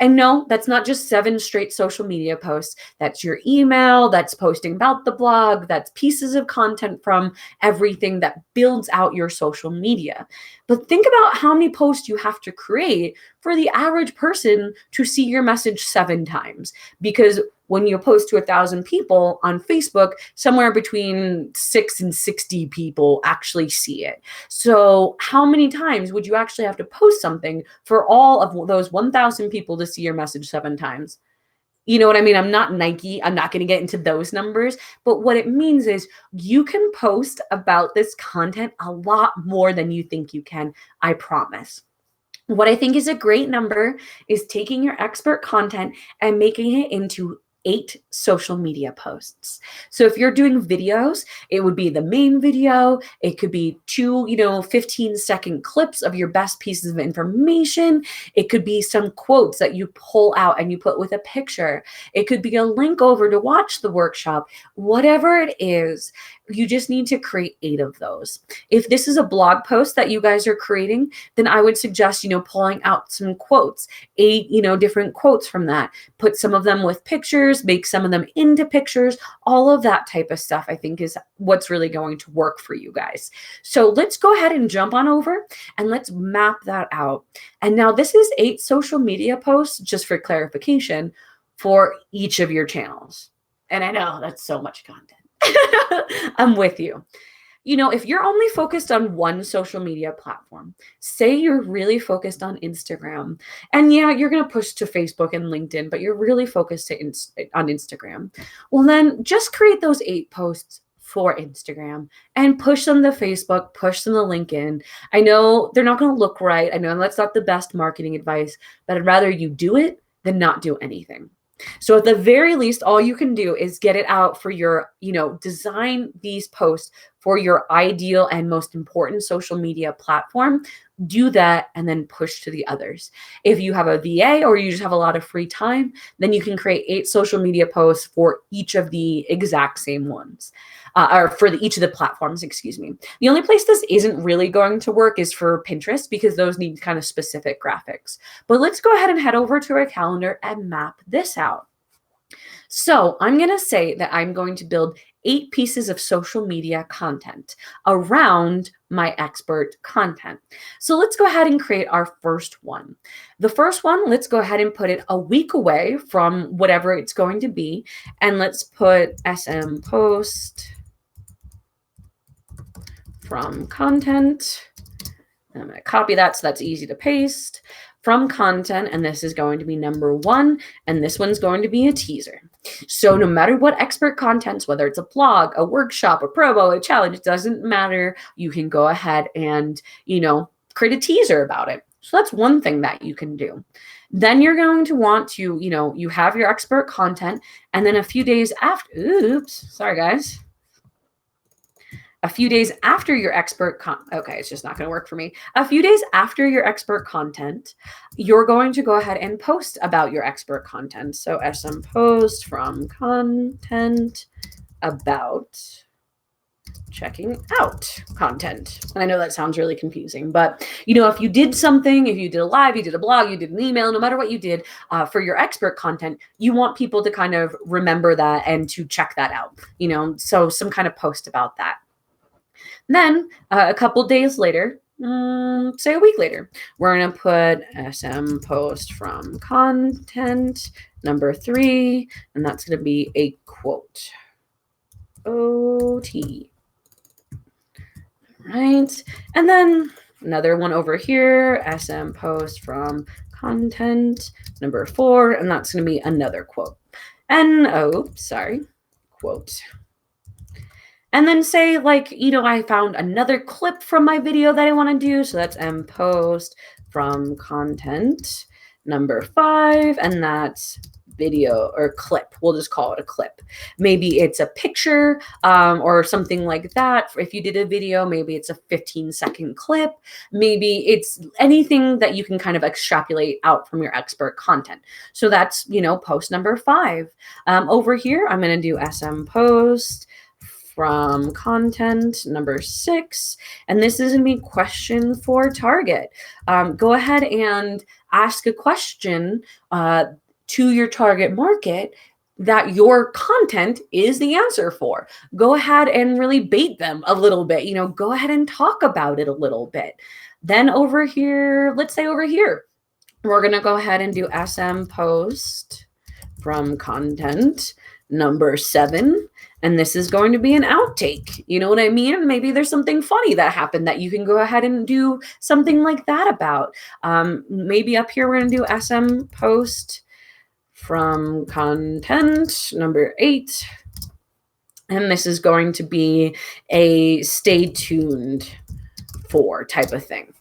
And no, that's not just 7 straight social media posts. That's your email, that's posting about the blog, that's pieces of content from everything that builds out your social media. But think about how many posts you have to create for the average person to see your message 7 times. Because when you post to 1,000 people on Facebook, somewhere between 6 and 60 people actually see it. So how many times would you actually have to post something for all of those 1,000 people to see your message 7 times? You know what I mean? I'm not Nike. I'm not going to get into those numbers. But what it means is you can post about this content a lot more than you think you can. I promise. What I think is a great number is taking your expert content and making it into 8 social media posts. So if you're doing videos, it would be the main video. It could be 2, 15-second clips of your best pieces of information. It could be some quotes that you pull out and you put with a picture. It could be a link over to watch the workshop. Whatever it is, you just need to create 8 of those. If this is a blog post that you guys are creating, then I would suggest, pulling out some quotes, 8, different quotes from that. Put some of them with pictures, make some of them into pictures, all of that type of stuff, I think is what's really going to work for you guys. So let's go ahead and jump on over and let's map that out. And now this is 8 social media posts, just for clarification, for each of your channels. And I know that's so much content. I'm with you. If you're only focused on one social media platform, say you're really focused on Instagram, and yeah, you're going to push to Facebook and LinkedIn, but you're really focused on Instagram. Well, then just create those 8 posts for Instagram and push them to Facebook, push them to LinkedIn. I know they're not going to look right. I know that's not the best marketing advice, but I'd rather you do it than not do anything. So at the very least, all you can do is get it out for your, design these posts for your ideal and most important social media platform. Do that and then push to the others. If you have a VA or you just have a lot of free time, then you can create 8 social media posts for each of the exact same ones. Or for each of the platforms, excuse me. The only place this isn't really going to work is for Pinterest because those need kind of specific graphics. But let's go ahead and head over to our calendar and map this out. So I'm going to say that I'm going to build 8 pieces of social media content around my expert content. So let's go ahead and create our first one. The first one, let's go ahead and put it a week away from whatever it's going to be. And let's put SM post from content. I'm going to copy that so that's easy to paste. From content, and this is going to be number 1, and this one's going to be a teaser. So no matter what expert contents, whether it's a blog, a workshop, a promo, a challenge, it doesn't matter. You can go ahead and, create a teaser about it. So that's one thing that you can do. Then you're going to want to, you have your expert content, and then a few days after, oops, sorry guys. A few days after your expert okay, it's just not going to work for me. A few days after your expert content, you're going to go ahead and post about your expert content. So SM post from content about checking out content. And I know that sounds really confusing, but if you did something, if you did a live, you did a blog, you did an email, no matter what you did for your expert content, you want people to kind of remember that and to check that out, so some kind of post about that. Then a couple days later, say a week later, we're going to put SM post from content number 3, and that's going to be a quote. OT. All right. And then another one over here, SM post from content number 4, and that's going to be another quote. And, quote. And then say I found another clip from my video that I want to do. So that's post from content number 5, and that's video or clip. We'll just call it a clip. Maybe it's a picture or something like that. If you did a video, maybe it's a 15-second clip. Maybe it's anything that you can kind of extrapolate out from your expert content. So that's, post number 5. Over here, I'm going to do SM post from content number 6, and this is going to be question for target. Go ahead and ask a question to your target market that your content is the answer for. Go ahead and really bait them a little bit, go ahead and talk about it a little bit. Then over here, let's say over here, we're going to go ahead and do SM post from content number 7. And this is going to be an outtake. You know what I mean? Maybe there's something funny that happened that you can go ahead and do something like that about. Maybe up here, we're going to do SM post from content number 8. And this is going to be a stay tuned for type of thing.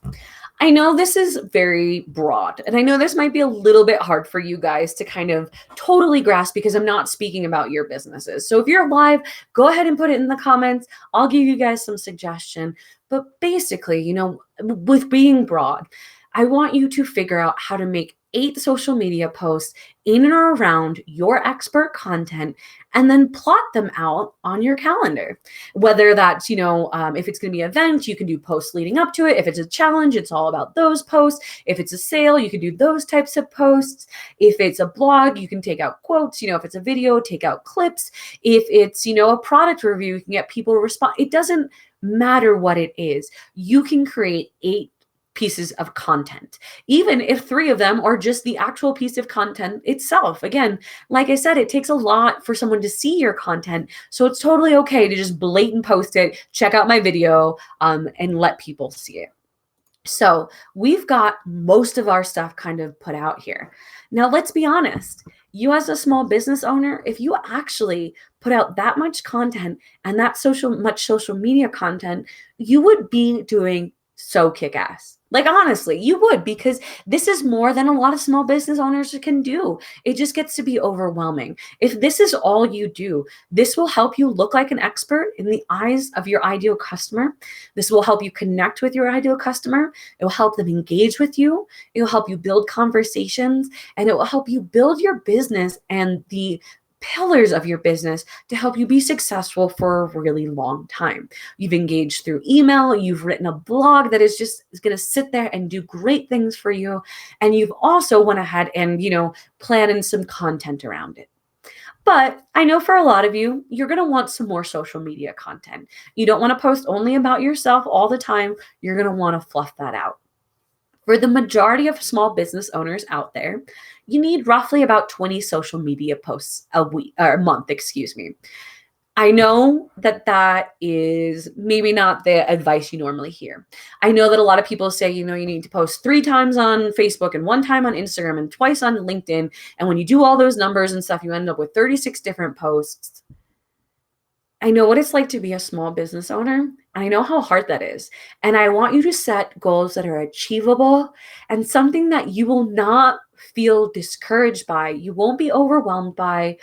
I know this is very broad, and I know this might be a little bit hard for you guys to kind of totally grasp because I'm not speaking about your businesses. So if you're live, go ahead and put it in the comments. I'll give you guys some suggestion. But basically, with being broad, I want you to figure out how to make 8 social media posts in and around your expert content and then plot them out on your calendar. Whether that's, if it's going to be an event, you can do posts leading up to it. If it's a challenge, it's all about those posts. If it's a sale, you can do those types of posts. If it's a blog, you can take out quotes. If it's a video, take out clips. If it's, a product review, you can get people to respond. It doesn't matter what it is. You can create 8 pieces of content, even if 3 of them are just the actual piece of content itself. Again, like I said, it takes a lot for someone to see your content. So it's totally okay to just blatant post it, check out my video, and let people see it. So we've got most of our stuff kind of put out here. Now, let's be honest. You as a small business owner, if you actually put out that much content and that much social media content, you would be doing so kick-ass. Honestly, you would, because this is more than a lot of small business owners can do. It just gets to be overwhelming. If this is all you do, this will help you look like an expert in the eyes of your ideal customer. This will help you connect with your ideal customer. It will help them engage with you. It will help you build conversations, and it will help you build your business and the pillars of your business to help you be successful for a really long time. You've engaged through email, you've written a blog that is going to sit there and do great things for you, and you've also went ahead and, planned in some content around it. But I know for a lot of you, you're going to want some more social media content. You don't want to post only about yourself all the time. You're going to want to fluff that out. For the majority of small business owners out there, you need roughly about 20 social media posts a week or a month, excuse me. I know that that is maybe not the advice you normally hear. I know that a lot of people say, you need to post 3 times on Facebook and 1 time on Instagram and twice on LinkedIn. And when you do all those numbers and stuff, you end up with 36 different posts. I know what it's like to be a small business owner. I know how hard that is. And I want you to set goals that are achievable and something that you will not feel discouraged by. You won't be overwhelmed by,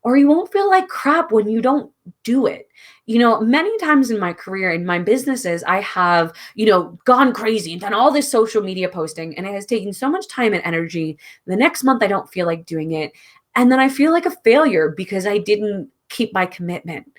or you won't feel like crap when you don't do it. Many times in my career, in my businesses, I have, gone crazy and done all this social media posting, and it has taken so much time and energy. The next month, I don't feel like doing it. And then I feel like a failure because I didn't keep my commitment.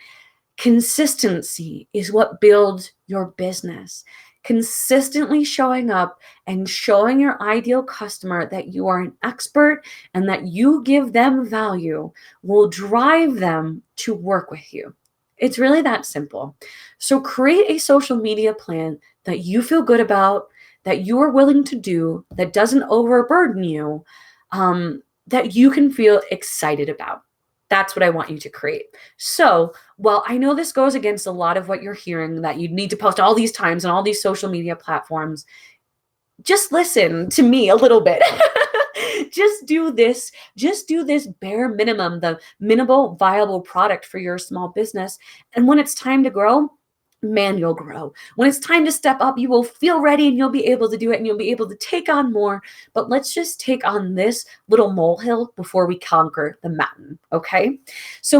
Consistency is what builds your business. Consistently showing up and showing your ideal customer that you are an expert and that you give them value will drive them to work with you. It's really that simple. So create a social media plan that you feel good about, that you are willing to do, that doesn't overburden you, that you can feel excited about. That's what I want you to create. So, well, I know this goes against a lot of what you're hearing, that you need to post all these times on all these social media platforms. Just listen to me a little bit. Just do this bare minimum, the minimal viable product for your small business. And when it's time to grow, man, you'll grow. When it's time to step up, you will feel ready and you'll be able to do it and you'll be able to take on more. But let's just take on this little molehill before we conquer the mountain, okay? So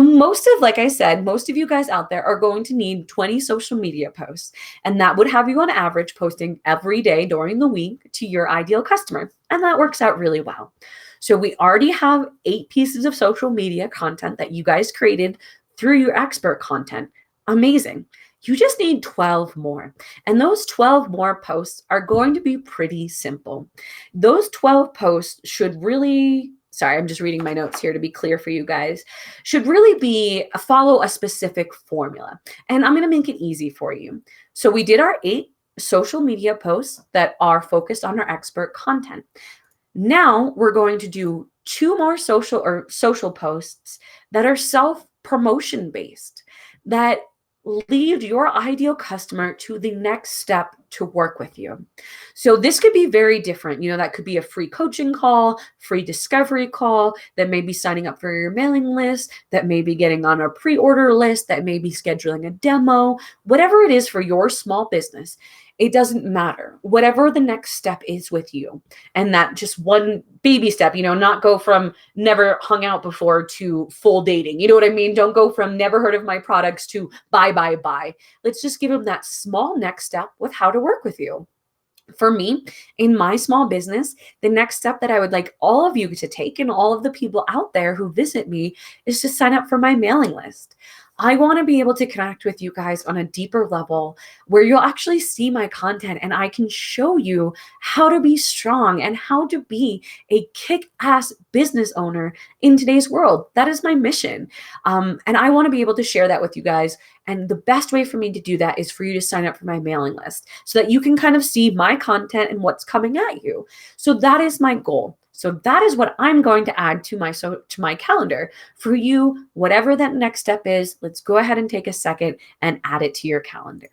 like I said, most of you guys out there are going to need 20 social media posts, and that would have you on average posting every day during the week to your ideal customer. And that works out really well. So we already have 8 pieces of social media content that you guys created through your expert content. Amazing. You just need 12 more. And those 12 more posts are going to be pretty simple. Those 12 posts should really, sorry, I'm just reading my notes here to be clear for you guys, should really follow a specific formula. And I'm going to make it easy for you. So we did our 8 social media posts that are focused on our expert content. Now we're going to do 2 more social posts that are self-promotion based, that lead your ideal customer to the next step to work with you. So this could be very different. That could be a free coaching call, free discovery call, that may be signing up for your mailing list, that may be getting on a pre-order list, that may be scheduling a demo, whatever it is for your small business. It doesn't matter. Whatever the next step is with you, and that just one baby step, not go from never hung out before to full dating. You know what I mean? Don't go from never heard of my products to buy. Let's just give them that small next step with how to work with you. For me, in my small business, the next step that I would like all of you to take, and all of the people out there who visit me, is to sign up for my mailing list. I want to be able to connect with you guys on a deeper level where you'll actually see my content and I can show you how to be strong and how to be a kick-ass business owner in today's world. That is my mission. And I want to be able to share that with you guys. And the best way for me to do that is for you to sign up for my mailing list so that you can kind of see my content and what's coming at you. So that is my goal. So that is what I'm going to add to my calendar for you. Whatever that next step is, let's go ahead and take a second and add it to your calendar.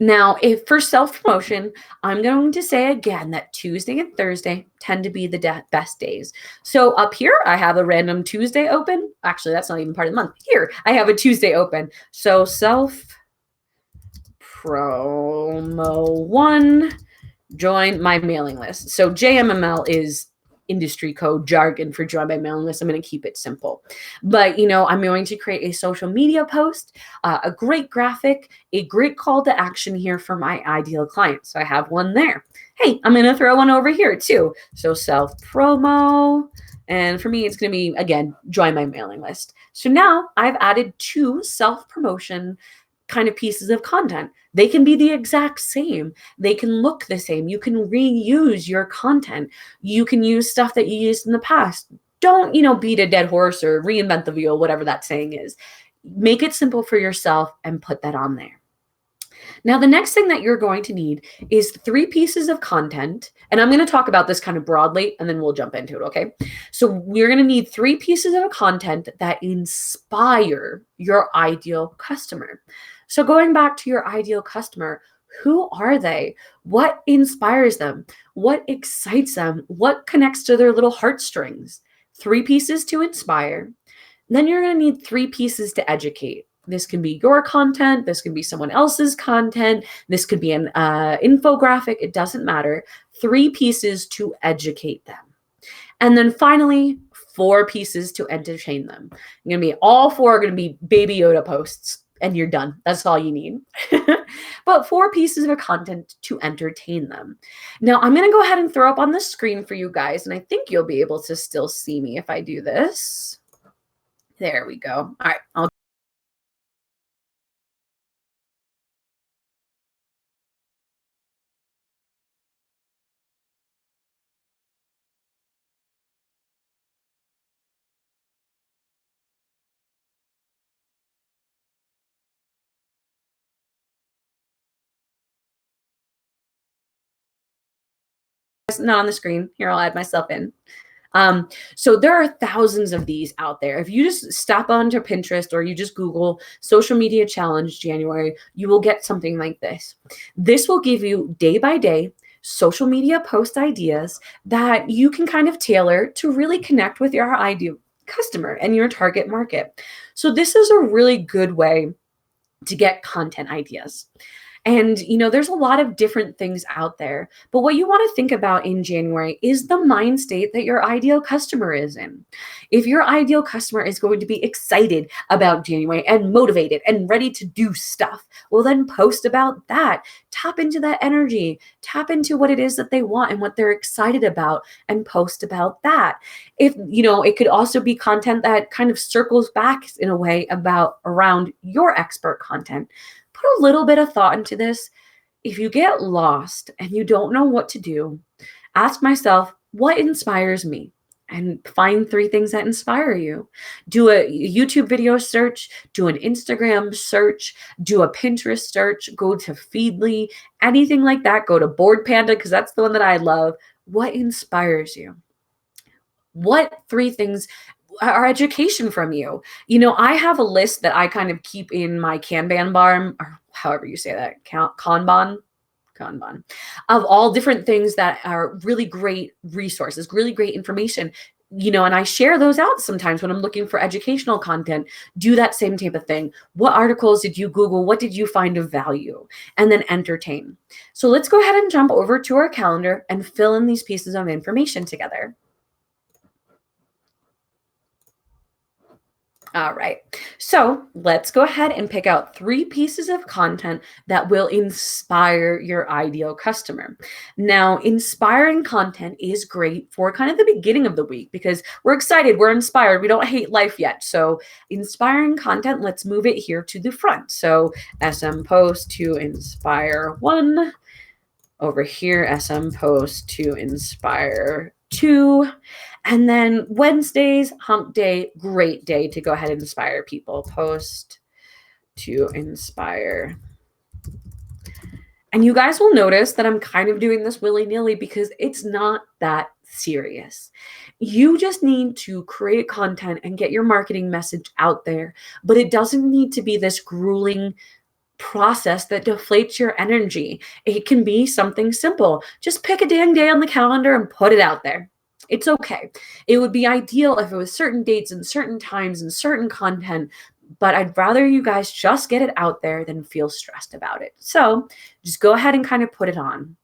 Now, if for self-promotion, I'm going to say again that Tuesday and Thursday tend to be the best days. So up here, I have a random Tuesday open. Actually, that's not even part of the month. Here, I have a Tuesday open. So self-promo 1. Join my mailing list. So JMML is industry code jargon for join my mailing list. I'm going to keep it simple. But, I'm going to create a social media post, a great graphic, a great call to action here for my ideal client. So I have one there. Hey, I'm going to throw one over here too. So self-promo. And for me, it's going to be, again, join my mailing list. So now I've added 2 self-promotion kind of pieces of content. They can be the exact same. They can look the same. You can reuse your content. You can use stuff that you used in the past. Don't, beat a dead horse or reinvent the wheel, whatever that saying is. Make it simple for yourself and put that on there. Now, the next thing that you're going to need is 3 pieces of content. And I'm going to talk about this kind of broadly, and then we'll jump into it, okay? So we're going to need 3 pieces of content that inspire your ideal customer. So going back to your ideal customer, who are they? What inspires them? What excites them? What connects to their little heartstrings? 3 pieces to inspire. Then you're going to need 3 pieces to educate. This can be your content. This can be someone else's content. This could be an infographic. It doesn't matter. 3 pieces to educate them. And then finally, 4 pieces to entertain them. You're going to be all 4 are going to be Baby Yoda posts, and you're done. That's all you need. But 4 pieces of content to entertain them. Now, I'm going to go ahead and throw up on the screen for you guys, and I think you'll be able to still see me if I do this. There we go. All right, I'll not on the screen. Here, I'll add myself in. So there are thousands of these out there. If you just stop onto Pinterest or you just Google social media challenge January, you will get something like this. This will give you day by day social media post ideas that you can kind of tailor to really connect with your ideal customer and your target market. So this is a really good way to get content ideas. And, there's a lot of different things out there. But what you want to think about in January is the mind state that your ideal customer is in. If your ideal customer is going to be excited about January and motivated and ready to do stuff, well, then post about that. Tap into that energy. Tap into what it is that they want and what they're excited about and post about that. If, it could also be content that kind of circles back in a way around your expert content. Put a little bit of thought into this. If you get lost and you don't know what to do, ask myself, what inspires me? And find 3 things that inspire you. Do a YouTube video search, do an Instagram search, do a Pinterest search, go to Feedly, anything like that. Go to Board Panda because that's the one that I love. What inspires you? What 3 things are education from you? I have a list that I kind of keep in my Kanban bar, or however you say that, Kanban, of all different things that are really great resources, really great information. And I share those out sometimes when I'm looking for educational content. Do that same type of thing. What articles did you Google? What did you find of value? And then entertain. So let's go ahead and jump over to our calendar and fill in these pieces of information together. All right, so let's go ahead and pick out 3 pieces of content that will inspire your ideal customer. Now, inspiring content is great for kind of the beginning of the week because we're excited, we're inspired, we don't hate life yet. So inspiring content, let's move it here to the front. So SM post to inspire 1, over here, SM post to inspire 2. And then Wednesdays, hump day, great day to go ahead and inspire people. Post to inspire. And you guys will notice that I'm kind of doing this willy-nilly because it's not that serious. You just need to create content and get your marketing message out there, but it doesn't need to be this grueling process that deflates your energy. It can be something simple. Just pick a dang day on the calendar and put it out there. It's okay. It would be ideal if it was certain dates and certain times and certain content, but I'd rather you guys just get it out there than feel stressed about it. So just go ahead and kind of put it on.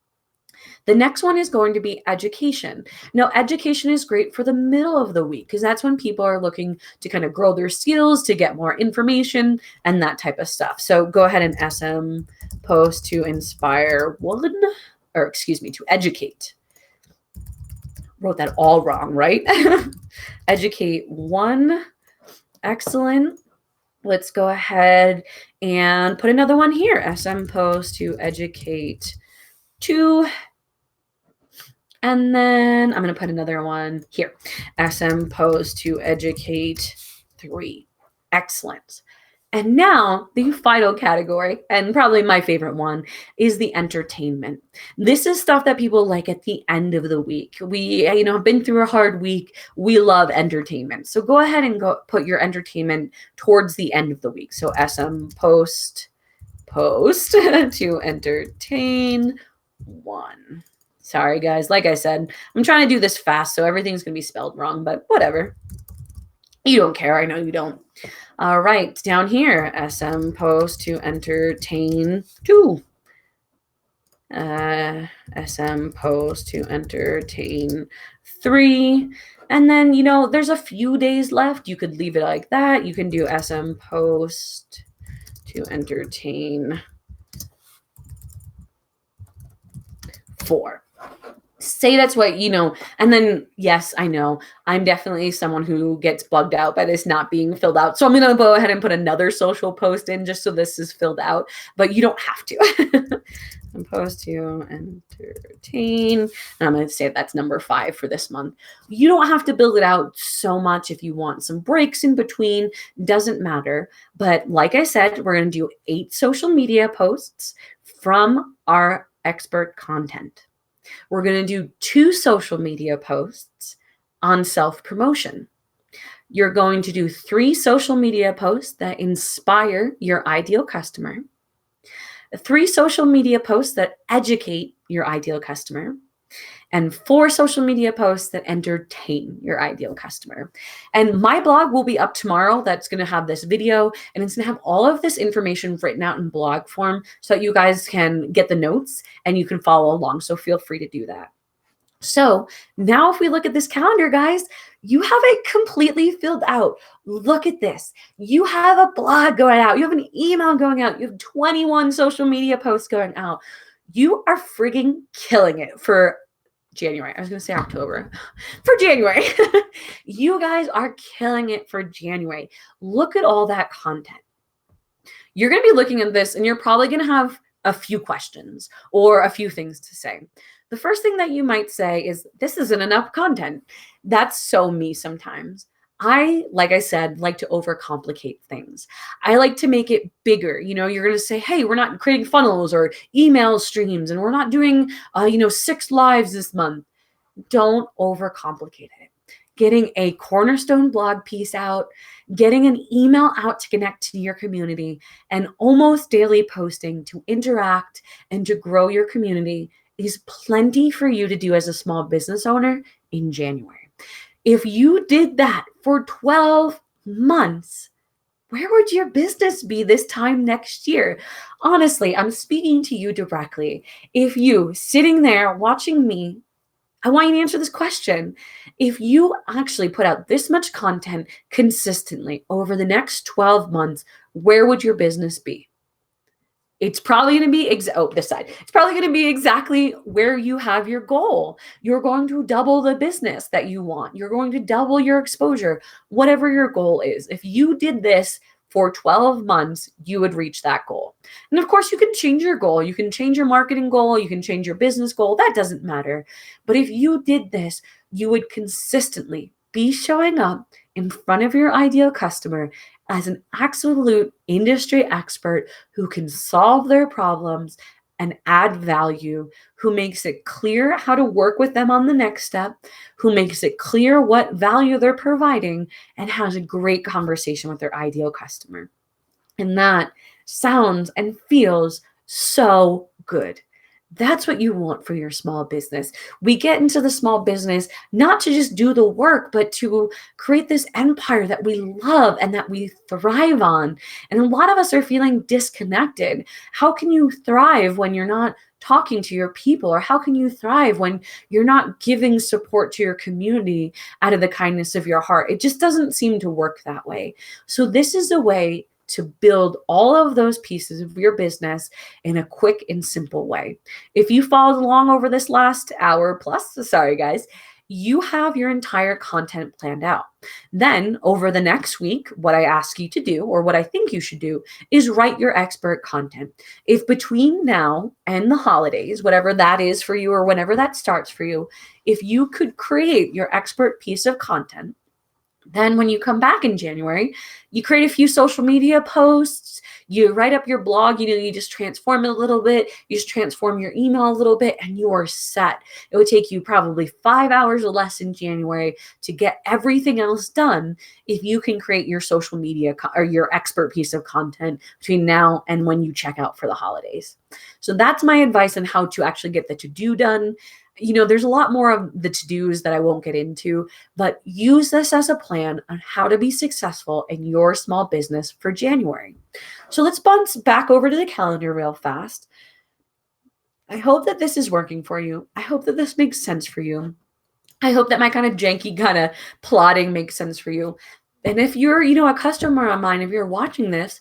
The next one is going to be education. Now, education is great for the middle of the week because that's when people are looking to kind of grow their skills, to get more information and that type of stuff. So go ahead and SM post to inspire 1, or excuse me, to educate. Wrote that all wrong, right? Educate 1. Excellent. Let's go ahead and put another one here. SM post to educate 2. And then I'm going to put another one here. SM pose to educate 3. Excellent. And now the final category, and probably my favorite one, is the entertainment. This is stuff that people like at the end of the week. We, have been through a hard week. We love entertainment. So go ahead and go put your entertainment towards the end of the week. So SM post to entertain 1. Sorry, guys. Like I said, I'm trying to do this fast, so everything's going to be spelled wrong, but whatever. You don't care. I know you don't. All right. Down here, SM post to entertain 2. SM post to entertain 3. And then, there's a few days left. You could leave it like that. You can do SM post to entertain 4. Say that's what, and then, yes, I know, I'm definitely someone who gets bugged out by this not being filled out. So I'm going to go ahead and put another social post in just so this is filled out, but you don't have to. Post to entertain. And I'm going to say that's number 5 for this month. You don't have to build it out so much. If you want some breaks in between, doesn't matter. But like I said, we're going to do 8 social media posts from our expert content. We're going to do 2 social media posts on self-promotion. You're going to do 3 social media posts that inspire your ideal customer, 3 social media posts that educate your ideal customer, and 4 social media posts that entertain your ideal customer. And my blog will be up tomorrow. That's going to have this video, and it's going to have all of this information written out in blog form so that you guys can get the notes and you can follow along. So feel free to do that. So now if we look at this calendar, guys, you have it completely filled out. Look at this. You have a blog going out. You have an email going out. You have 21 social media posts going out. You are frigging killing it for January. I was going to say October. For January. You guys are killing it for January. Look at all that content. You're going to be looking at this and you're probably going to have a few questions or a few things to say. The first thing that you might say is, this isn't enough content. That's so me sometimes. Like I said, like to overcomplicate things. I like to make it bigger. You're going to say, hey, we're not creating funnels or email streams, and we're not doing, 6 lives this month. Don't overcomplicate it. Getting a cornerstone blog piece out, getting an email out to connect to your community, and almost daily posting to interact and to grow your community is plenty for you to do as a small business owner in January. If you did that for 12 months, where would your business be this time next year? Honestly, I'm speaking to you directly. If you sitting there watching me, I want you to answer this question. If you actually put out this much content consistently over the next 12 months, where would your business be? It's probably going to be this side. It's probably going to be exactly where you have your goal. You're going to double the business that you want. You're going to double your exposure, whatever your goal is. If you did this for 12 months, you would reach that goal. And of course, you can change your goal. You can change your marketing goal. You can change your business goal. That doesn't matter. But if you did this, you would consistently be showing up in front of your ideal customer as an absolute industry expert who can solve their problems and add value, who makes it clear how to work with them on the next step, who makes it clear what value they're providing, and has a great conversation with their ideal customer. And that sounds and feels so good. That's what you want for your small business. We get into the small business not to just do the work, but to create this empire that we love and that we thrive on. And a lot of us are feeling disconnected. How can you thrive when you're not talking to your people? Or how can you thrive when you're not giving support to your community out of the kindness of your heart? It just doesn't seem to work that way. So this is a way to build all of those pieces of your business in a quick and simple way. If you followed along over this last hour plus, sorry guys, you have your entire content planned out. Then over the next week, what I ask you to do, or what I think you should do, is write your expert content. If between now and the holidays, whatever that is for you or whenever that starts for you, if you could create your expert piece of content, then when you come back in January, you create a few social media posts, you write up your blog, you just transform it a little bit, you just transform your email a little bit, and you are set. It would take you probably 5 hours or less in January to get everything else done if you can create your social media or your expert piece of content between now and when you check out for the holidays. So that's my advice on how to actually get the to-do done. There's a lot more of the to-dos that I won't get into, but use this as a plan on how to be successful in your small business for January. So let's bounce back over to the calendar real fast. I hope that this is working for you. I hope that this makes sense for you. I hope that my kind of janky kind of plotting makes sense for you. And if you're, a customer of mine, if you're watching this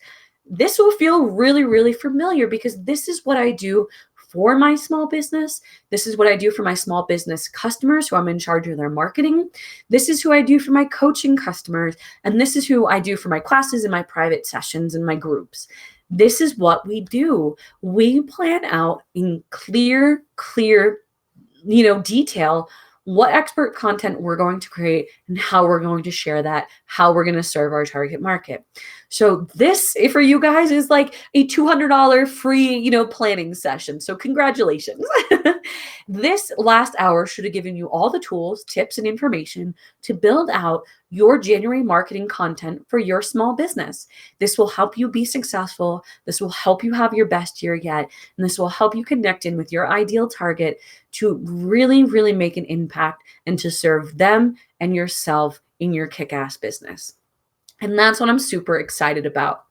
will feel really, really familiar because this is what I do for my small business. This is what I do for my small business customers who I'm in charge of their marketing. This is who I do for my coaching customers. And this is who I do for my classes and my private sessions and my groups. This is what we do. We plan out in clear, detail what expert content we're going to create and how we're going to share that, how we're going to serve our target market. So this, for you guys, is like a $200 free, planning session. So congratulations. This last hour should have given you all the tools, tips, and information to build out your January marketing content for your small business. This will help you be successful. This will help you have your best year yet. And this will help you connect in with your ideal target to really, really make an impact and to serve them and yourself in your kick-ass business. And that's what I'm super excited about.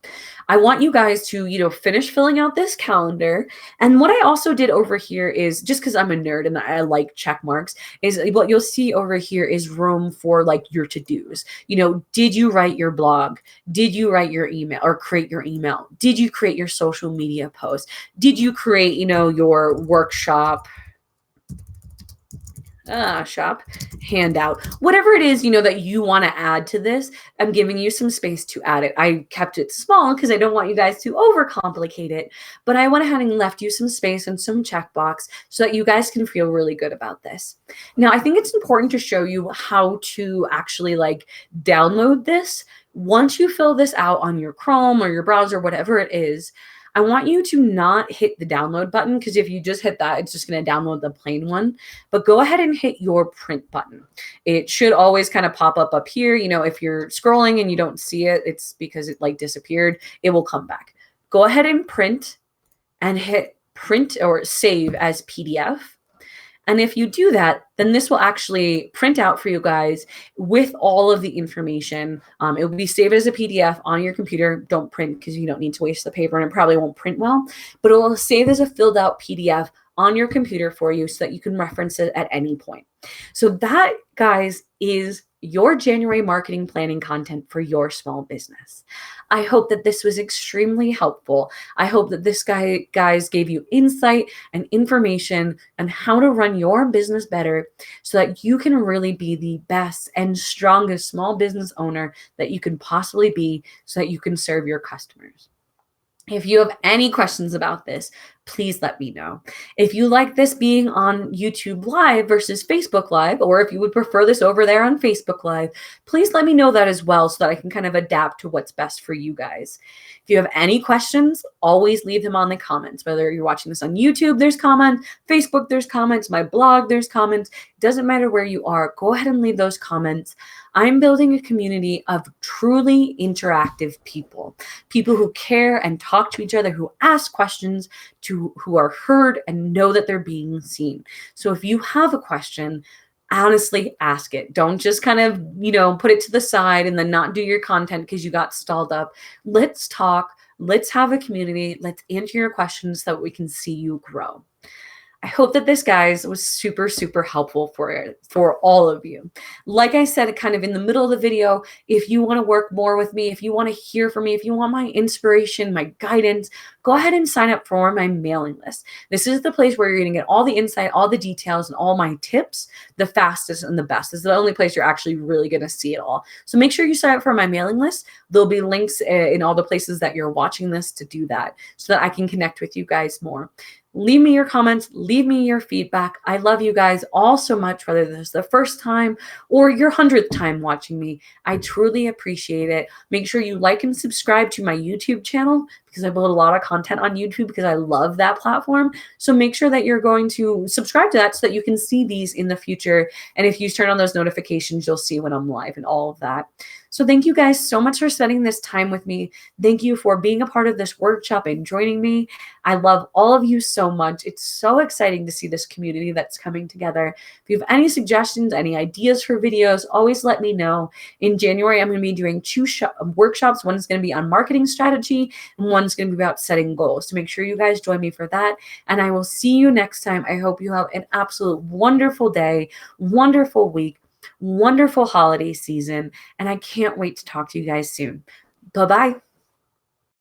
I want you guys to, finish filling out this calendar. And what I also did over here is, just because I'm a nerd and I like check marks, is what you'll see over here is room for like your to-dos. Did you write your blog? Did you write your email or create your email? Did you create your social media post? Did you create, your workshop? Shop handout, whatever it is, that you want to add to this. I'm giving you some space to add it. I kept it small because I don't want you guys to overcomplicate it, but I went ahead and left you some space and some checkbox so that you guys can feel really good about this. Now, I think it's important to show you how to actually download this. Once you fill this out on your Chrome or your browser, whatever it is, I want you to not hit the download button because if you just hit that, it's just going to download the plain one. But go ahead and hit your print button. It should always kind of pop up here. If you're scrolling and you don't see it, it's because it disappeared. It will come back. Go ahead and print and hit print or save as PDF. And if you do that, then this will actually print out for you guys with all of the information. It will be saved as a PDF on your computer. Don't print because you don't need to waste the paper and it probably won't print well, but it will save as a filled out PDF on your computer for you so that you can reference it at any point. So that, guys, is your January marketing planning content for your small business. I hope that this was extremely helpful. I hope that this guys gave you insight and information on how to run your business better so that you can really be the best and strongest small business owner that you can possibly be so that you can serve your customers. If you have any questions about this, please let me know. If you like this being on YouTube Live versus Facebook Live, or if you would prefer this over there on Facebook Live, please let me know that as well so that I can kind of adapt to what's best for you guys. If you have any questions, always leave them on the comments. Whether you're watching this on YouTube, there's comments, Facebook, there's comments, my blog, there's comments. It doesn't matter where you are. Go ahead and leave those comments. I'm building a community of truly interactive people who care and talk to each other, who ask questions, who are heard and know that they're being seen. So if you have a question, honestly ask it. Don't just kind of, put it to the side and then not do your content because you got stalled up. Let's talk. Let's have a community. Let's answer your questions so that we can see you grow. I hope that this, guys, was super, super helpful for all of you. Like I said, kind of in the middle of the video, if you want to work more with me, if you want to hear from me, if you want my inspiration, my guidance, go ahead and sign up for my mailing list. This is the place where you're going to get all the insight, all the details, and all my tips, the fastest and the best. This is the only place you're actually really going to see it all. So make sure you sign up for my mailing list. There'll be links in all the places that you're watching this to do that so that I can connect with you guys more. Leave me your comments, leave me your feedback. I love you guys all so much, whether this is the first time or your 100th time watching me. I truly appreciate it. Make sure you like and subscribe to my YouTube channel because I build a lot of content on YouTube because I love that platform. So make sure that you're going to subscribe to that so that you can see these in the future. And if you turn on those notifications, you'll see when I'm live and all of that. So thank you guys so much for spending this time with me. Thank you for being a part of this workshop and joining me. I love all of you so much. It's so exciting to see this community that's coming together. If you have any suggestions, any ideas for videos, always let me know. In January, I'm going to be doing two workshops. One is going to be on marketing strategy, and one's going to be about setting goals. So make sure you guys join me for that. And I will see you next time. I hope you have an absolute wonderful day, wonderful week, wonderful holiday season. And I can't wait to talk to you guys soon. Bye-bye.